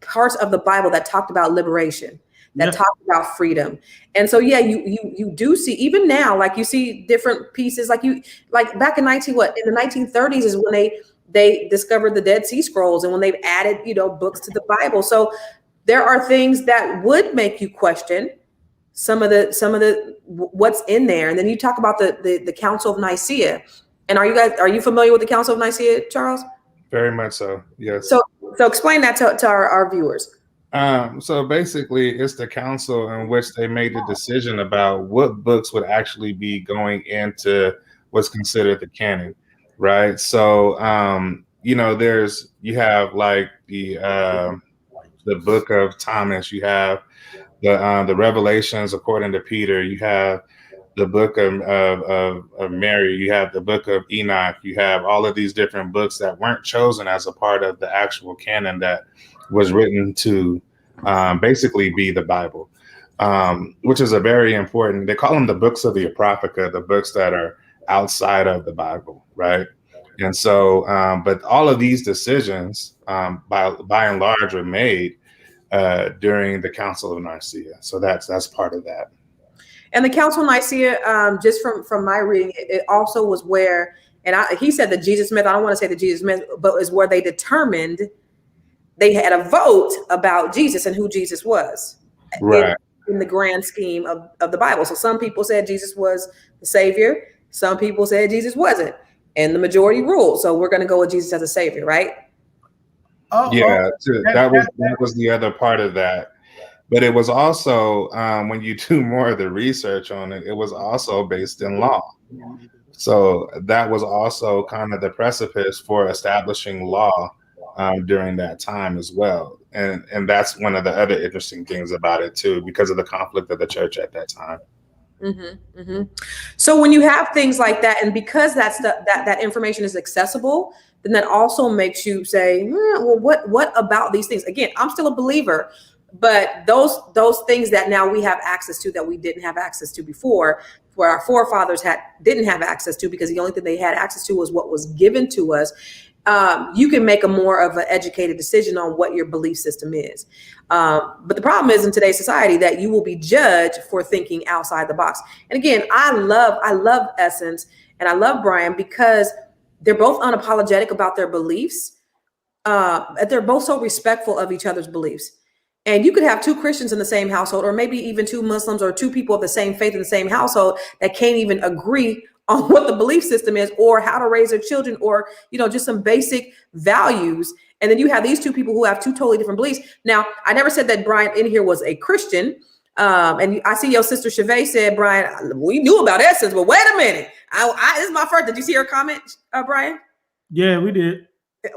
B: parts of the Bible that talked about liberation, that talked about freedom. And so you do see, even now, like you see different pieces, like back in in the 1930s is when they discovered the Dead Sea Scrolls, and when they've added, you know, books to the Bible. So there are things that would make you question some of the what's in there. And then you talk about the Council of Nicaea. And are you familiar with the Council of Nicaea, Charles?
E: Very much so, yes.
B: So explain that to our viewers.
E: So basically, it's the council in which they made the decision about what books would actually be going into what's considered the canon, right? So, you know, you have like the book of Thomas, you have the Revelations according to Peter, you have the book of Mary, you have the book of Enoch, you have all of these different books that weren't chosen as a part of the actual canon that was written to basically be the Bible, which is a very important, they call them the books of the Apocrypha, the books that are outside of the Bible, right? And so, but all of these decisions, by and large, were made during the Council of Nicaea. So that's part of that.
B: And the Council of Nicaea, just from my reading, it also was where, he said the Jesus myth, I don't want to say the Jesus myth, but is where they determined, they had a vote about Jesus and who Jesus was,
E: right,
B: in the grand scheme of the Bible. So some people said Jesus was the Savior. Some people said Jesus wasn't. And the majority ruled. So we're going to go with Jesus as a Savior, right?
E: Yeah, that was the other part of that. But it was also, when you do more of the research on it, it was also based in law. So that was also kind of the precipice for establishing law during that time as well. And that's one of the other interesting things about it too, because of the conflict of the church at that time.
B: Mm-hmm, mm-hmm. So when you have things like that, and because that information is accessible, then that also makes you say, well, what about these things? Again, I'm still a believer, but those things that now we have access to that we didn't have access to before, where our forefathers didn't have access to, because the only thing they had access to was what was given to us. You can make a more of an educated decision on what your belief system is. But the problem is in today's society that you will be judged for thinking outside the box. And again, I love Essence and I love Brian because they're both unapologetic about their beliefs. They're both so respectful of each other's beliefs. And you could have two Christians in the same household, or maybe even two Muslims or two people of the same faith in the same household that can't even agree on what the belief system is or how to raise their children, or, just some basic values. And then you have these two people who have two totally different beliefs. Now, I never said that Brian in here was a Christian. And I see your sister Chavez said, Brian, we knew about Essence, but wait a minute. This is my first. Did you see her comment, Brian?
D: Yeah, we did.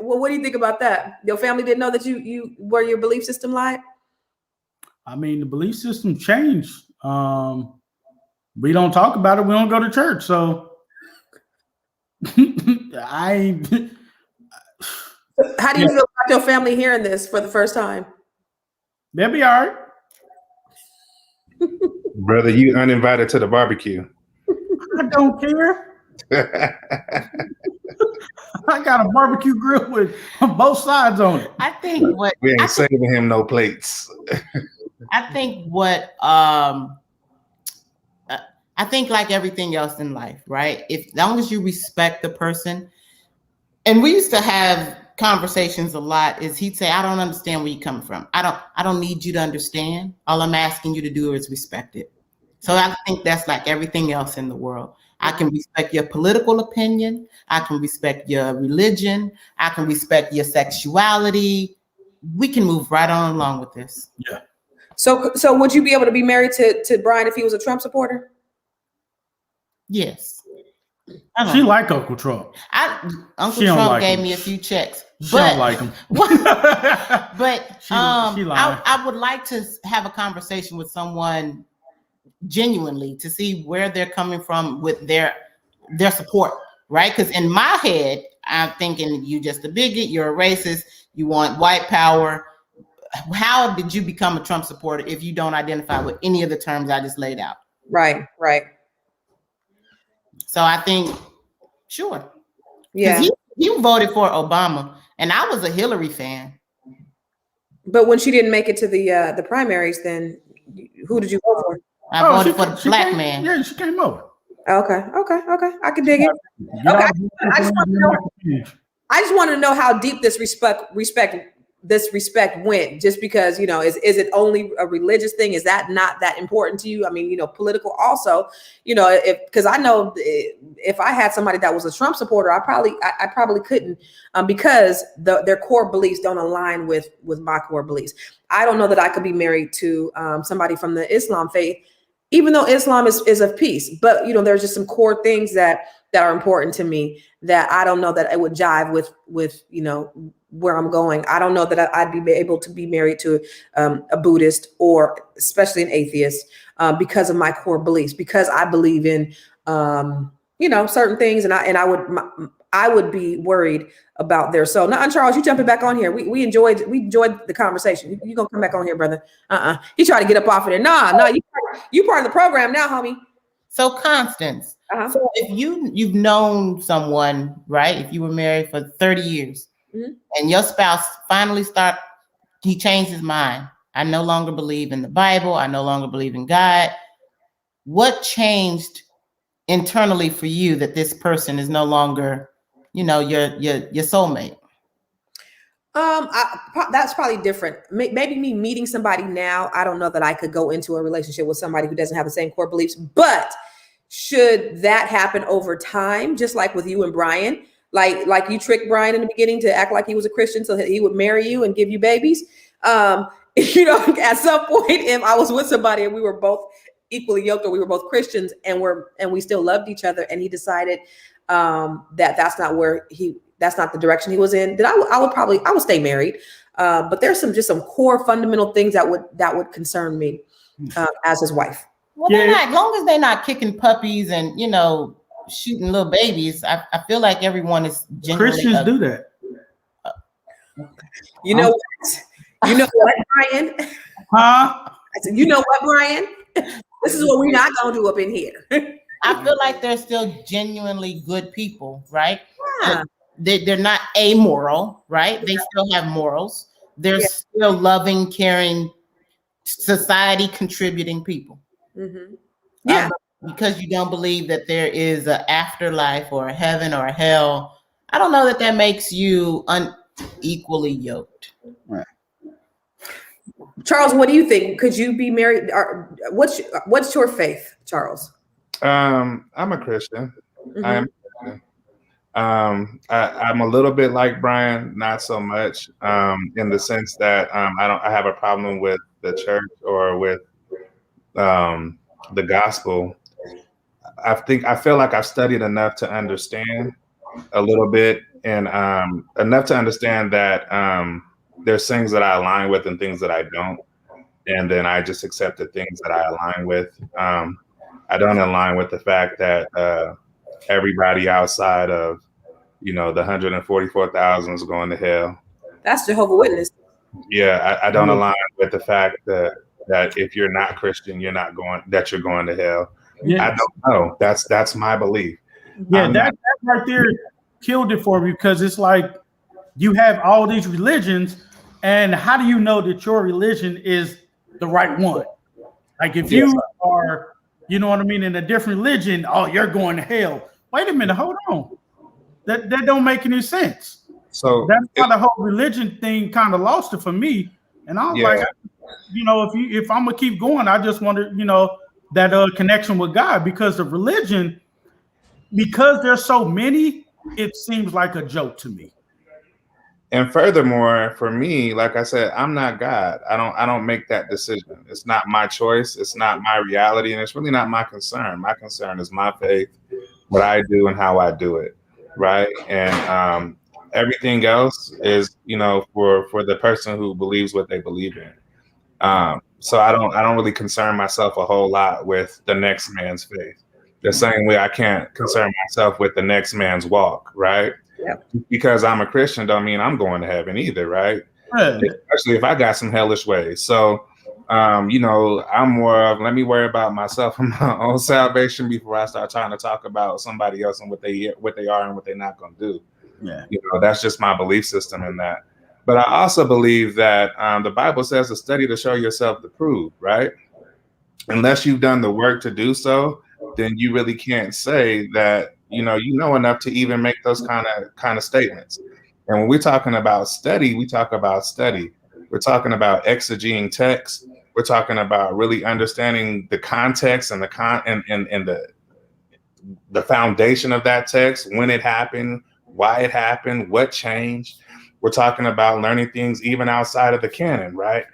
B: Well, what do you think about that? Your family didn't know that you where your belief system lied?
D: I mean, the belief system changed. We don't talk about it. We don't go to church. So
B: How do you feel about your family hearing this for the first time?
D: They'll be all right.
E: Brother, you uninvited to the barbecue.
D: I don't care. I got a barbecue grill with both sides on it.
C: I think what
E: we ain't saving him no plates.
C: I think I think like everything else in life, right? As long as you respect the person, and we used to have conversations a lot, is he'd say, I don't understand where you come from. I don't need you to understand. All I'm asking you to do is respect it. So I think that's like everything else in the world. I can respect your political opinion. I can respect your religion. I can respect your sexuality. We can move right on along with this.
D: Yeah.
B: So would you be able to be married to Brian if he was a Trump supporter?
C: Yes.
D: She like Uncle Trump.
C: Uncle Trump gave me a few checks.
D: She don't like him.
C: But I would like to have a conversation with someone genuinely to see where they're coming from with their support, right? Because in my head, I'm thinking you just a bigot, you're a racist, you want white power. How did you become a Trump supporter if you don't identify with any of the terms I just laid out?
B: Right.
C: So I think, sure.
B: Yeah.
C: He voted for Obama, and I was a Hillary fan.
B: But when she didn't make it to the primaries, then who did you vote for?
C: I voted for the black man.
D: Yeah, she came over.
B: Okay. I can dig it. Okay. I just wanted to know how deep this respect went, just because, is it only a religious thing? Is that not that important to you? I mean, political also, because I know if I had somebody that was a Trump supporter, I probably couldn't, because their core beliefs don't align with my core beliefs. I don't know that I could be married to somebody from the Islam faith, even though Islam is of peace. But, there's just some core things that are important to me that I don't know that it would jive with where I'm going. I don't know that I'd be able to be married to a Buddhist, or especially an atheist. because of my core beliefs, because I believe in, certain things. And I would be worried about their soul. Now, Charles, you jumping back on here. We enjoyed the conversation. You gonna come back on here, brother. He tried to get up off of there. Nah, you part of the program now, homie.
C: So Constance, so if you've known someone, right? If you were married for 30 years and your spouse finally he changed his mind. I no longer believe in the Bible. I no longer believe in God. What changed internally for you that this person is no longer, your soulmate?
B: That's probably different. Maybe me meeting somebody now, I don't know that I could go into a relationship with somebody who doesn't have the same core beliefs, but should that happen over time, just like with you and Brian, like you tricked Brian in the beginning to act like he was a Christian so that he would marry you and give you babies. At some point, if I was with somebody and we were both equally yoked, or we were both Christians and we still loved each other, and he decided that's not the direction he was in, then I would stay married. But there's some core fundamental things that would concern me as his wife.
C: Well, as long as they're not kicking puppies and shooting little babies, I feel like everyone is genuinely
D: Christians do that.
B: You know what? You know what, Brian?
D: Huh?
B: I said, you know what, Brian? This is what we're not gonna do up in here.
C: I feel like they're still genuinely good people, right?
B: Yeah.
C: They're not amoral, right? They still have morals. They're still loving, caring, society contributing people.
B: Mm-hmm. Yeah.
C: Because you don't believe that there is an afterlife or a heaven or a hell, I don't know that makes you unequally yoked.
D: Right.
B: Charles, what do you think? Could you be married? Or what's your faith, Charles?
E: I'm a Christian.
B: Mm-hmm.
E: I am a Christian. I'm a little bit like Brian, not so much, in the sense that I have a problem with the church or with the gospel. I feel like I've studied enough to understand a little bit, and enough to understand that there's things that I align with and things that I don't, and then I just accept the things that I align with. I don't align with the fact that everybody outside of the 144,000 is going to hell.
B: That's Jehovah's Witness.
E: Yeah, I don't align with the fact that if you're not Christian, you're going to hell. Yeah. I don't know. That's my belief.
D: Yeah, that right there killed it for me, because it's like you have all these religions, and how do you know that your religion is the right one? Like if you are, in a different religion, you're going to hell. Wait a minute, hold on. That don't make any sense.
E: So
D: that's why the whole religion thing kind of lost it for me. And I was like, if I'm gonna keep going, I just wonder, that connection with God, because the religion, because there's so many, it seems like a joke to me.
E: And furthermore, for me, like I said, I'm not God. I don't make that decision. It's not my choice. It's not my reality, and it's really not my concern. My concern is my faith, what I do, and how I do it, right? And everything else is, for the person who believes what they believe in. So I don't really concern myself a whole lot with the next man's faith. The same way I can't concern myself with the next man's walk, right?
B: Yep.
E: Because I'm a Christian don't mean I'm going to heaven either, right? Especially if I got some hellish ways. So, I'm more of, let me worry about myself and my own salvation before I start trying to talk about somebody else and what they are and what they're not going to do.
D: Yeah.
E: That's just my belief system in that. But I also believe that the Bible says to study to show yourself approved, right? Unless you've done the work to do so, then you really can't say that you know enough to even make those kind of statements. And when we're talking about study, we talk about study. We're talking about exegeting text. We're talking about really understanding the context and the foundation of that text, when it happened, why it happened, what changed. We're talking about learning things even outside of the canon, right?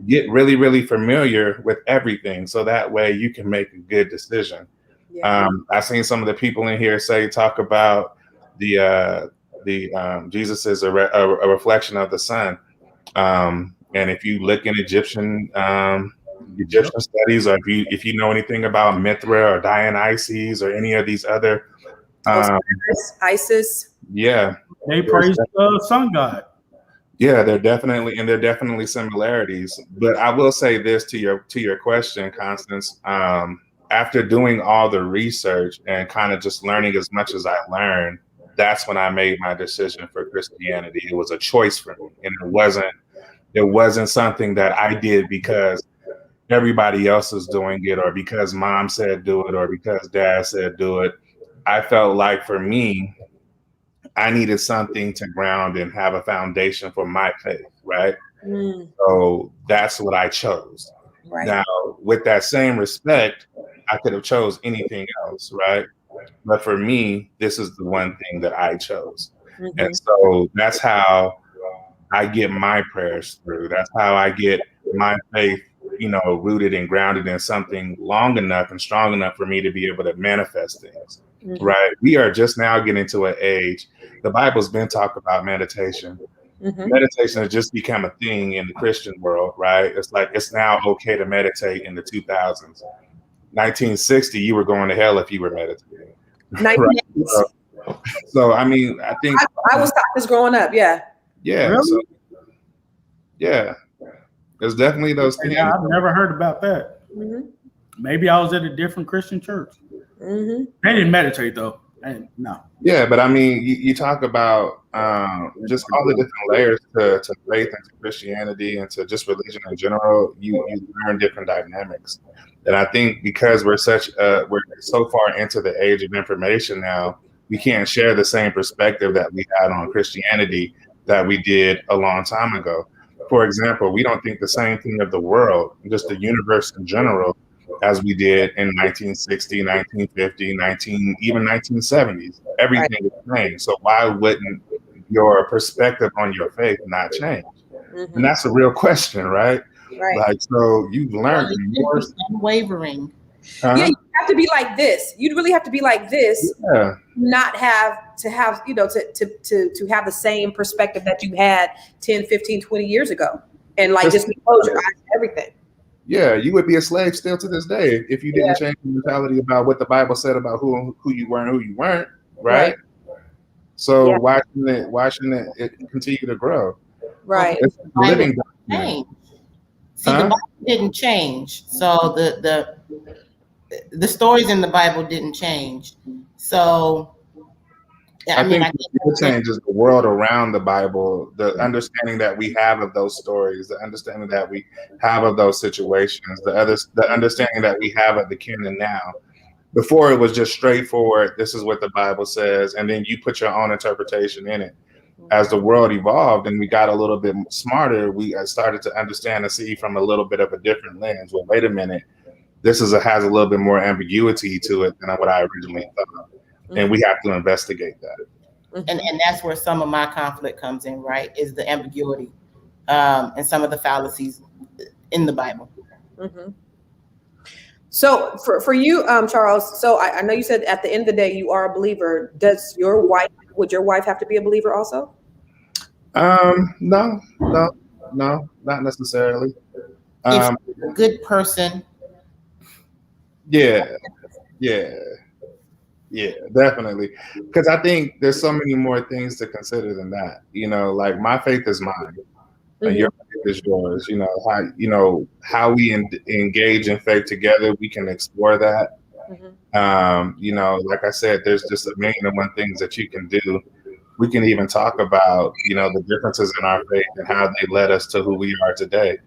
E: Get really, really familiar with everything, so that way you can make a good decision. Yeah. I've seen some of the people in here talk about the Jesus is a reflection of the sun. And if you look in Egyptian Egyptian studies, or if you know anything about Mithra or Dionysus or any of these other,
B: ISIS.
E: yeah,
D: They praise the sun god.
E: yeah, they're definitely similarities. But I will say this to your question, Constance. After doing all the research and kind of just learning as much as I learned, that's when I made my decision for Christianity. It was a choice for me, and it wasn't something that I did because everybody else is doing it, or because mom said do it, or because dad said do it. I felt like for me, I needed something to ground and have a foundation for my faith, right? So that's what I chose.
B: Right.
E: Now, with that same respect, I could have chose anything else, right? But for me, this is the one thing that I chose. And so that's how I get my prayers through. That's how I get my faith, rooted and grounded in something long enough and strong enough for me to be able to manifest things, right? We are just now getting to an age. The Bible's been talking about meditation. Meditation has just become a thing in the Christian world, right? It's like it's now okay to meditate in the 2000s. 1960, you were going to hell if you were meditating. Right? So, I mean, I think
B: I was taught this growing up. Yeah.
E: Yeah.
D: Really?
E: So, yeah. There's definitely those things.
D: Yeah, I've never heard about that. Maybe I was at a different Christian church. They didn't meditate though. No.
E: Yeah, but I mean, you talk about just all the different layers to faith and to Christianity and to just religion in general. You learn different dynamics, and I think because we're so far into the age of information now, we can't share the same perspective that we had on Christianity that we did a long time ago. For example, we don't think the same thing of the world, just the universe in general, as we did in 1960, 1950, even 1970s. Everything is changed. So why wouldn't your perspective on your faith not change? And that's a real question, right? Like, so you've learned more.
C: Unwavering.
B: Yeah, you have to be like this. You'd really have to be like this.
E: Yeah.
B: Not have to have, to have the same perspective that you had 10, 15, 20 years ago. And like just close your eyes to everything.
E: Yeah, you would be a slave still to this day if you didn't change your mentality about what the Bible said about who you were and who you weren't, right? So why shouldn't it continue to grow?
B: Right.
E: It's living document.
C: See, the Bible didn't change. So the stories in the Bible didn't change. So
E: I think what changes the world around the Bible, the understanding that we have of those stories, the understanding that we have of those situations, the understanding that we have of the canon now. Before it was just straightforward, this is what the Bible says, and then you put your own interpretation in it. As the world evolved and we got a little bit smarter, we started to understand and see from a little bit of a different lens. Well, wait a minute, this has a little bit more ambiguity to it than what I originally thought. And we have to investigate that.
C: And that's where some of my conflict comes in, right? Is the ambiguity and some of the fallacies in the Bible.
B: So for you, Charles, so I know you said at the end of the day, you are a believer. Would your wife have to be a believer also?
E: No, not necessarily.
C: If you're a good person.
E: Yeah, definitely. Because I think there's so many more things to consider than that. Like my faith is mine, and your faith is yours. How we engage in faith together, we can explore that. Like I said, there's just a million and one things that you can do. We can even talk about, the differences in our faith and how they led us to who we are today.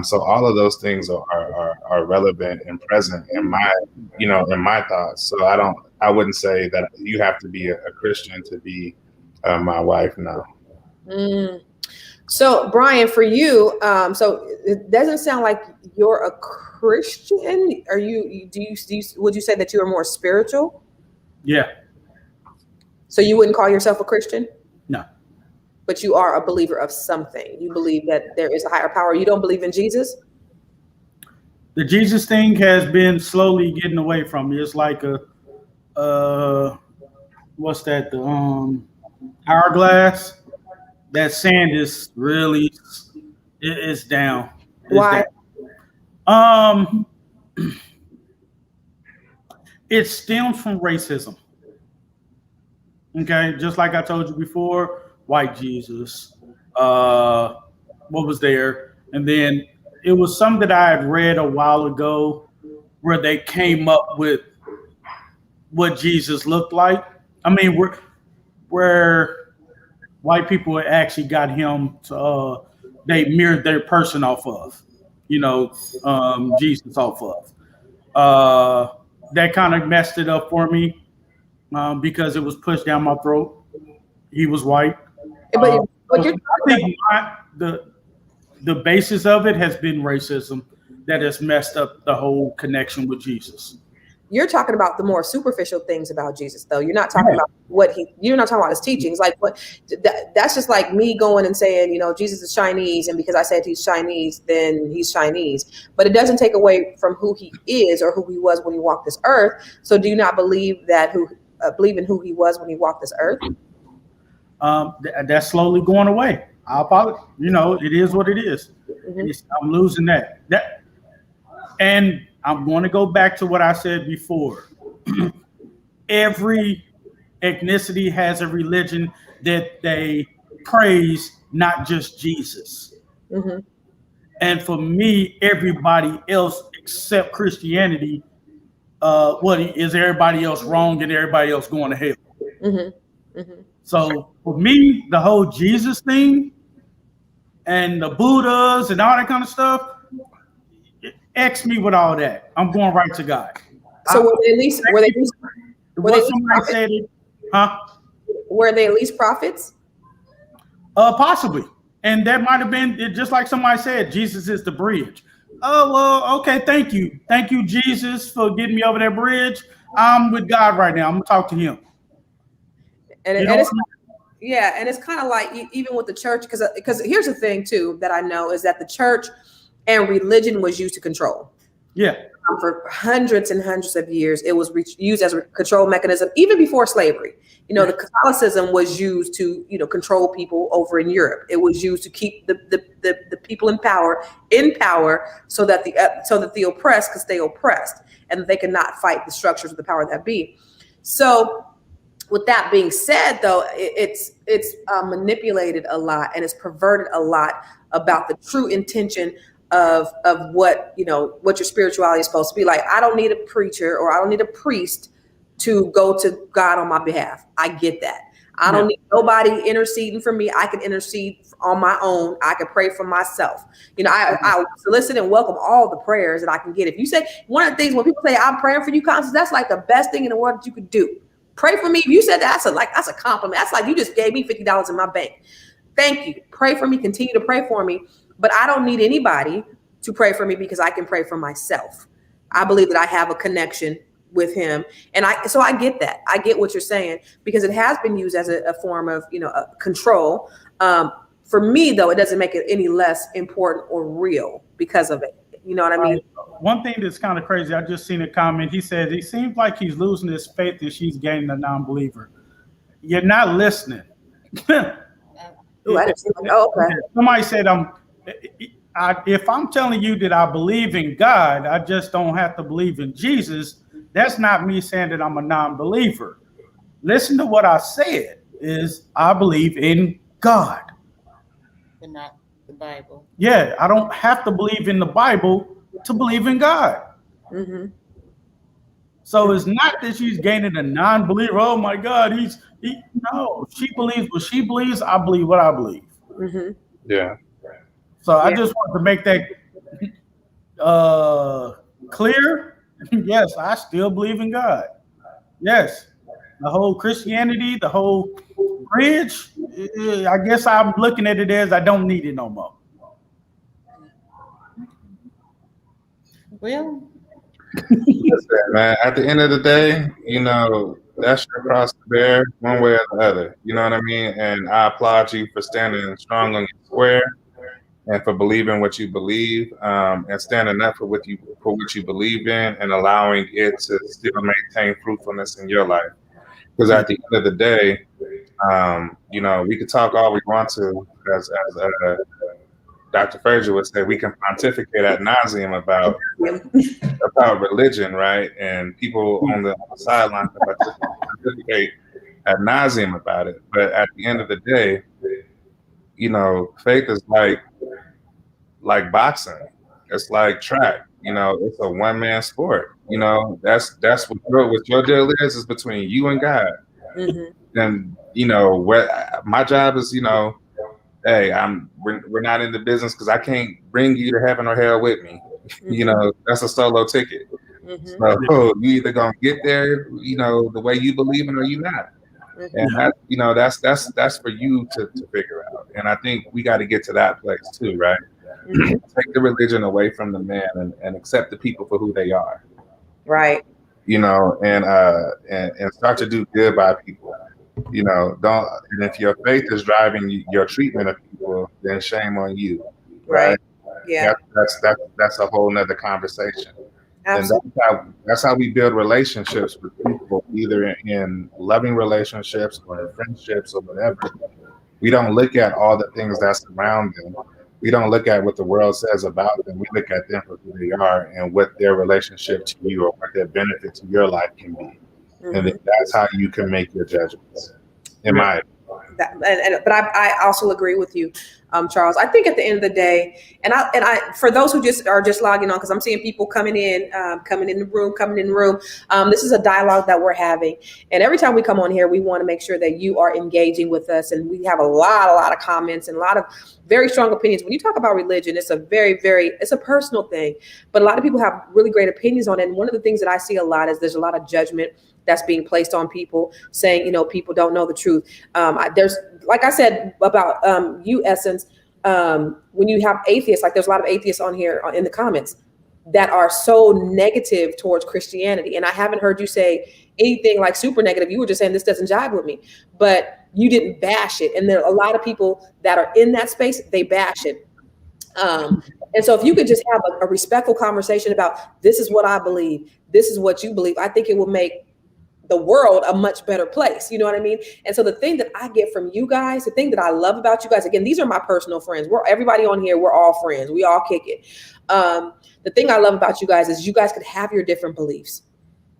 E: So all of those things are relevant and present in my thoughts. So I wouldn't say that you have to be a Christian to be my wife. No.
B: So Brian, for you, so it doesn't sound like you're a Christian. Are you? Would you say that you are more spiritual?
D: Yeah.
B: So you wouldn't call yourself a Christian?
D: No.
B: But you are a believer of something. You believe that there is a higher power. You don't believe in Jesus?
D: The Jesus thing has been slowly getting away from me. It's like what's that? The hourglass. That sand is really it's down.
B: Why?
D: It stems from racism. Okay, just like I told you before, white Jesus, what was there, and then it was something that I had read a while ago where they came up with what Jesus looked like. I mean, where white people actually got him to, they mirrored their person off of, Jesus off of. That kind of messed it up for me because it was pushed down my throat. He was white.
B: But
D: I think the basis of it has been racism that has messed up the whole connection with Jesus.
B: You're talking about the more superficial things about Jesus, though. You're not talking about you're not talking about his teachings. Like that's just like me going and saying, Jesus is Chinese, and because I said he's Chinese, then he's Chinese. But it doesn't take away from who he is or who he was when he walked this earth. So do you not believe that believe in who he was when he walked this earth?
D: That's slowly going away. I apologize. It is what it is. Mm-hmm. I'm losing that. And I'm going to go back to what I said before. Every ethnicity has a religion that they praise, not just Jesus.
B: Mm-hmm.
D: And for me, everybody else except Christianity, is everybody else wrong and everybody else going to hell?
B: Mm-hmm. Mm-hmm.
D: So for me, the whole Jesus thing and the Buddhas and all that kind of stuff, X me with all that. I'm going right to God.
B: So were they at least prophets?
D: Possibly. And that might have been just like somebody said, Jesus is the bridge. Oh, well, okay, thank you. Thank you, Jesus, for getting me over that bridge. I'm with God right now. I'm gonna talk to him.
B: And it's kind of like even with the church, because here's the thing too that I know is that the church and religion was used to control.
D: Yeah.
B: For hundreds and hundreds of years, it was used as a control mechanism, even before slavery. The Catholicism was used to, control people over in Europe. It was used to keep the people in power, so that the oppressed could stay oppressed and that they could not fight the structures of the power that be. So with that being said, though, it's manipulated a lot and it's perverted a lot about the true intention of what your spirituality is supposed to be like. I don't need a preacher or I don't need a priest to go to God on my behalf. I get that. I don't need nobody interceding for me. I can intercede on my own. I can pray for myself. I solicit and welcome all the prayers that I can get. If you say one of the things when people say I'm praying for you, Constance, that's like the best thing in the world that you could do. Pray for me. If you said that, that's a compliment. That's like you just gave me $50 in my bank. Thank you. Pray for me. Continue to pray for me. But I don't need anybody to pray for me because I can pray for myself. I believe that I have a connection with him. And so I get that. I get what you're saying because it has been used as a form of, control. For me, though, it doesn't make it any less important or real because of it. You know what I mean?
D: One thing that's kind of crazy, I just seen a comment. He said, it seems like he's losing his faith and she's gaining a non-believer. You're not listening.
B: Okay.
D: Somebody said, if I'm telling you that I believe in God, I just don't have to believe in Jesus. That's not me saying that I'm a non-believer. Listen to what I said is I believe in God.
C: But not the Bible.
D: Yeah, I don't have to believe in the Bible to believe in God.
B: Mm-hmm.
D: So it's not that she's gaining a non-believer. Oh my God, no, she believes what she believes. I believe what I believe.
B: Mm-hmm.
E: Yeah.
D: So I just want to make that clear. Yes, I still believe in God. Yes, the whole Christianity, the whole bridge. I guess I'm looking at it as I don't need it no more.
C: Well,
E: Listen, man, at the end of the day, that's your cross to bear one way or the other. You know what I mean? And I applaud you for standing strong on your square and for believing what you believe, and standing up for what you believe in and allowing it to still maintain fruitfulness in your life. Because at the end of the day, we could talk all we want to Dr. Frazier would say, we can pontificate ad nauseum about religion, right? And people on the sidelines can pontificate ad nauseum about it. But at the end of the day, you know, faith is like boxing. It's like track. You know, it's a one-man sport. You know, that's what your deal is between you and God.
B: Mm-hmm.
E: And you know, what my job is, you know, hey, we're not in the business because I can't bring you to heaven or hell with me.
B: Mm-hmm.
E: You know, that's a solo ticket.
B: Mm-hmm.
E: So you either gonna get there, you know, the way you believe in, or you not.
B: Mm-hmm.
E: And that, you know, that's for you to figure out. And I think we got to get to that place too, right?
B: Mm-hmm.
E: Take the religion away from the man and accept the people for who they are.
B: Right.
E: You know, and start to do good by people. You know, don't. And if your faith is driving your treatment of people, then shame on you. Right.
B: Yeah.
E: That's a whole nother conversation.
B: Absolutely.
E: And that's how we build relationships with people, either in loving relationships or in friendships or whatever. We don't look at all the things that surround them. We don't look at what the world says about them. We look at them for who they are and what their relationship to you or what their benefit to your life can be.
B: Mm-hmm.
E: And then that's how you can make your judgments. In my opinion.
B: But I also agree with you, Charles. I think at the end of the day, and I for those who just are logging on, because I'm seeing people coming in the room. This is a dialogue that we're having, and every time we come on here, we want to make sure that you are engaging with us, and we have a lot of comments and a lot of very strong opinions. When you talk about religion, it's a it's a personal thing, but a lot of people have really great opinions on it. And one of the things that I see a lot is there's a lot of judgment that's being placed on people, saying, you know, people don't know the truth. There's, like I said about you, Essence, when you have atheists, like there's a lot of atheists on here in the comments that are so negative towards Christianity. And I haven't heard you say anything like super negative. You were just saying this doesn't jive with me, but you didn't bash it. And there are a lot of people that are in that space, they bash it. And so if you could just have a respectful conversation about, this is what I believe, this is what you believe, I think it will make the world a much better place. You know what I mean? And so the thing that I get from you guys, the thing that I love about you guys, again, these are my personal friends. Everybody on here, we're all friends. We all kick it. The thing I love about you guys is you guys could have your different beliefs.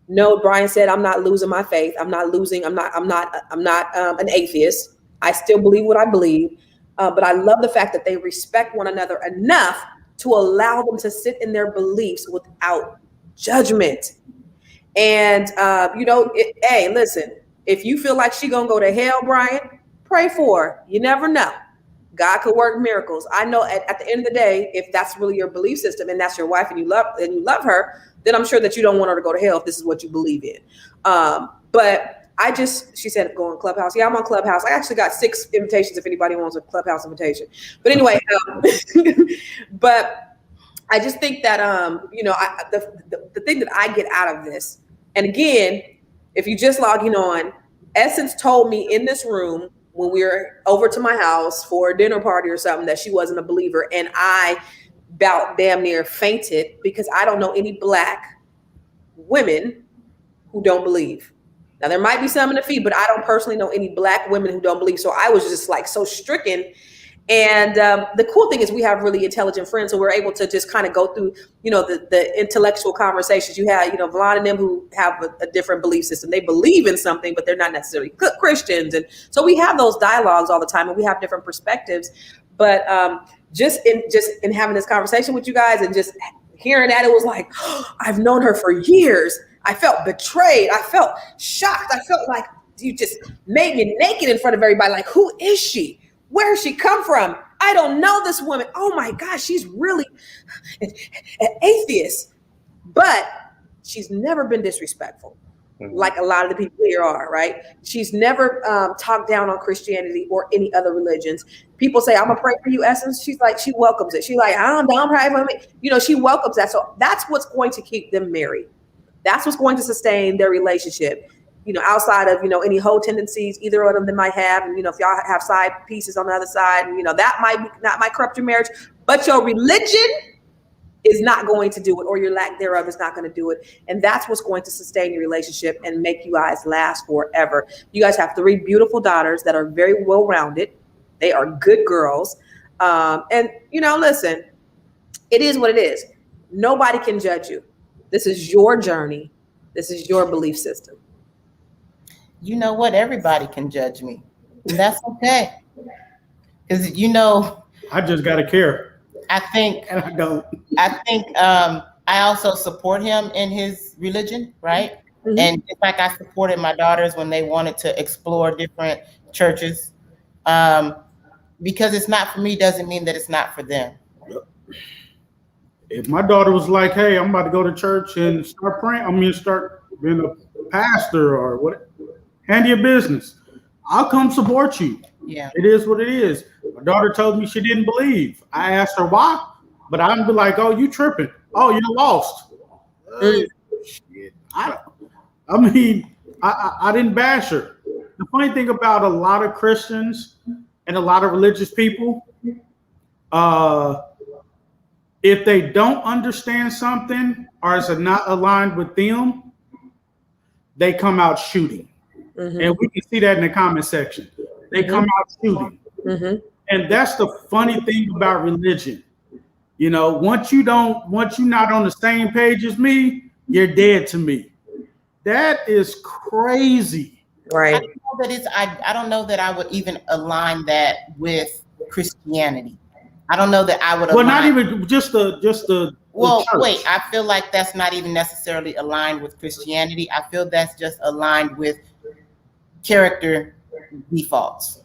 B: No, Brian said, I'm not losing my faith. I'm not an atheist. I still believe what I believe. But I love the fact that they respect one another enough to allow them to sit in their beliefs without judgment. And, you know, hey, listen, if you feel like she gonna go to hell, Brian, pray for her. You never know. God could work miracles. I know at the end of the day, if that's really your belief system and that's your wife and you love her, then I'm sure that you don't want her to go to hell if this is what you believe in. But she said, go on Clubhouse. Yeah, I'm on Clubhouse. I actually got 6 invitations if anybody wants a Clubhouse invitation. But anyway, but I just think that, you know, the thing that I get out of this, and again, if you just logging on, Essence told me in this room when we were over to my house for a dinner party or something that she wasn't a believer. And I about damn near fainted because I don't know any Black women who don't believe. Now, there might be some in the feed, but I don't personally know any Black women who don't believe. So I was just like so stricken. And the cool thing is we have really intelligent friends, so we're able to just kind of go through, you know, the intellectual conversations. You have, you know, Vaughn and them who have a different belief system. They believe in something, but they're not necessarily Christians. And so we have those dialogues all the time, and we have different perspectives. But just in having this conversation with you guys and just hearing that, it was like, oh, I've known her for years. I felt betrayed. I felt shocked. I felt like you just made me naked in front of everybody. Like, who is she? Where does she come from? I don't know this woman. Oh my gosh, she's really an atheist. But she's never been disrespectful, like a lot of the people here are, right? She's never talked down on Christianity or any other religions. People say, I'm gonna pray for you, Essence. She's like, she welcomes it. She's like, I'm down pray for me. You know, she welcomes that. So that's what's going to keep them married. That's what's going to sustain their relationship. You know, outside of, you know, any whole tendencies either of them might have. And, you know, if y'all have side pieces on the other side, and, you know, that might corrupt your marriage, but your religion is not going to do it, or your lack thereof is not going to do it. And that's what's going to sustain your relationship and make you guys last forever. You guys have 3 beautiful daughters that are very well-rounded. They are good girls. And, listen, it is what it is. Nobody can judge you. This is your journey. This is your belief system.
C: You know what? Everybody can judge me. And that's okay. Because,
D: I just got to care.
C: I think,
D: And I don't.
C: I also support him in his religion, right?
B: Mhm.
C: And it's like I supported my daughters when they wanted to explore different churches. Because it's not for me doesn't mean that it's not for them.
D: If my daughter was like, hey, I'm about to go to church and start praying, start being a pastor or what, handle your business. I'll come support you.
C: Yeah.
D: It is what it is. My daughter told me she didn't believe. I asked her why, but I'd be like, oh, you tripping. Oh, you're lost. Shit. I didn't bash her. The funny thing about a lot of Christians and a lot of religious people, if they don't understand something or is not aligned with them, they come out shooting.
B: Mm-hmm.
D: And we can see that in the comment section. They come out shooting.
B: Mm-hmm.
D: And that's the funny thing about religion. Once you're not on the same page as me, you're dead to me. That is crazy.
B: Right.
C: I don't know that I would even align that with Christianity. I don't know that I would.
D: Well, not even just the.
C: Well,
D: church.
C: wait. I feel like that's not even necessarily aligned with Christianity. I feel that's just aligned with character defaults.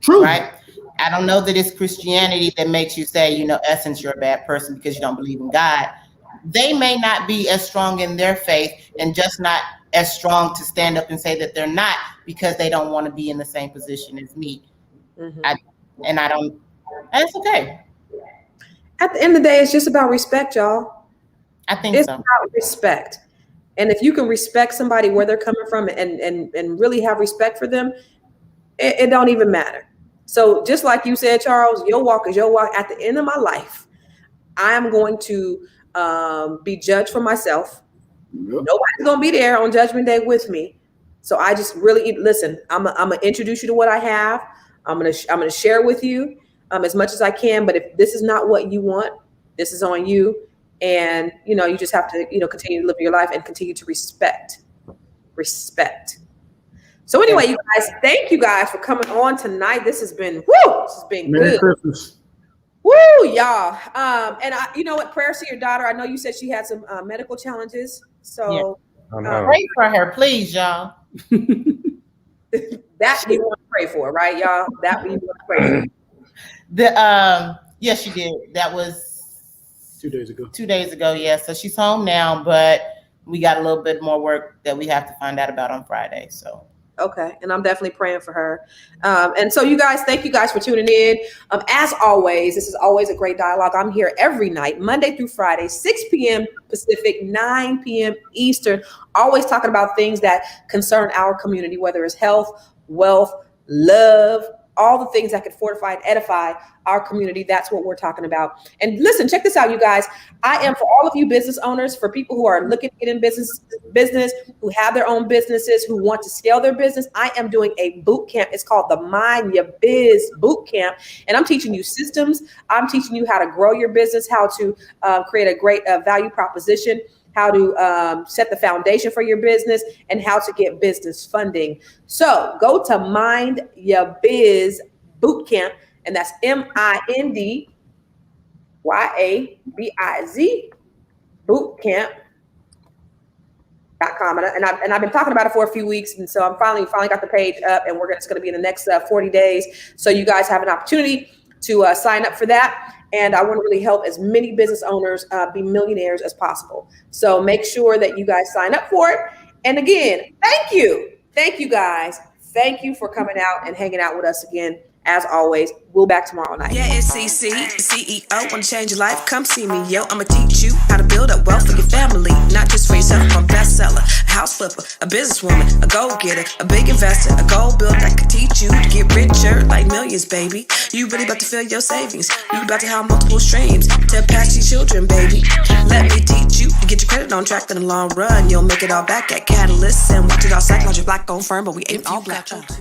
D: True.
C: Right. I don't know that it's Christianity that makes you say, Essence, you're a bad person because you don't believe in God. They may not be as strong in their faith and just not as strong to stand up and say that they're not because they don't want to be in the same position as me.
B: Mm-hmm.
C: And it's okay.
B: At the end of the day, it's just about respect, y'all.
C: I think
B: It's
C: so.
B: about respect. And if you can respect somebody where they're coming from and really have respect for them, it don't even matter. So just like you said, Charles, your walk is your walk. At the end of my life, I am going to be judged for myself. Yep. Nobody's going to be there on Judgment Day with me. So I just really listen. I'm gonna introduce you to what I have. I'm gonna share with you as much as I can. But if this is not what you want, this is on you. And you just have to continue to live your life and continue to respect. So anyway, you guys, thank you guys for coming on tonight. This has been
D: Merry
B: good.
D: Christmas.
B: Woo, y'all. And you know what? Prayers to your daughter. I know you said she had some medical challenges. So
C: pray for her, please, y'all.
B: That we want to pray for, right, y'all? That we want to pray for.
C: Yes, she did. That was
D: 2 days ago.
C: 2 days ago, yeah. So she's home now, but we got a little bit more work that we have to find out about on Friday. So.
B: Okay. And I'm definitely praying for her. And so you guys, thank you guys for tuning in. As always, this is always a great dialogue. I'm here every night, Monday through Friday, 6 p.m. Pacific, 9 p.m. Eastern, always talking about things that concern our community, whether it's health, wealth, love, all the things that could fortify and edify our community. That's what we're talking about. And listen, check this out, you guys. I am for all of you business owners, for people who are looking to get in business, who have their own businesses, who want to scale their business. I am doing a boot camp. It's called the Mind Your Biz Boot Camp. And I'm teaching you systems. I'm teaching you how to grow your business, how to create a great value proposition, how to set the foundation for your business, and how to get business funding. So go to Mind Your Biz Boot Camp, and that's MindYabiz bootcamp.com. And I've been talking about it for a few weeks, and so I'm finally got the page up, and it's going to be in the next 40 days. So you guys have an opportunity to sign up for that. And I want to really help as many business owners be millionaires as possible. So make sure that you guys sign up for it. And again, thank you. Thank you, guys. Thank you for coming out and hanging out with us again. As always, we'll back tomorrow night.
A: Yeah, it's CC, CEO. Want to change your life? Come see me, yo. I'ma teach you how to build up wealth for your family, not just for yourself. I'm a bestseller, a house flipper, a businesswoman, a go-getter, a big investor, a gold builder that could teach you to get richer like millions, baby. You really about to fill your savings. You about to have multiple streams to pass your children, baby. Let me teach you to get your credit on track in the long run. You'll make it all back at Catalyst and watch it all psychological black on firm, but we ain't all black.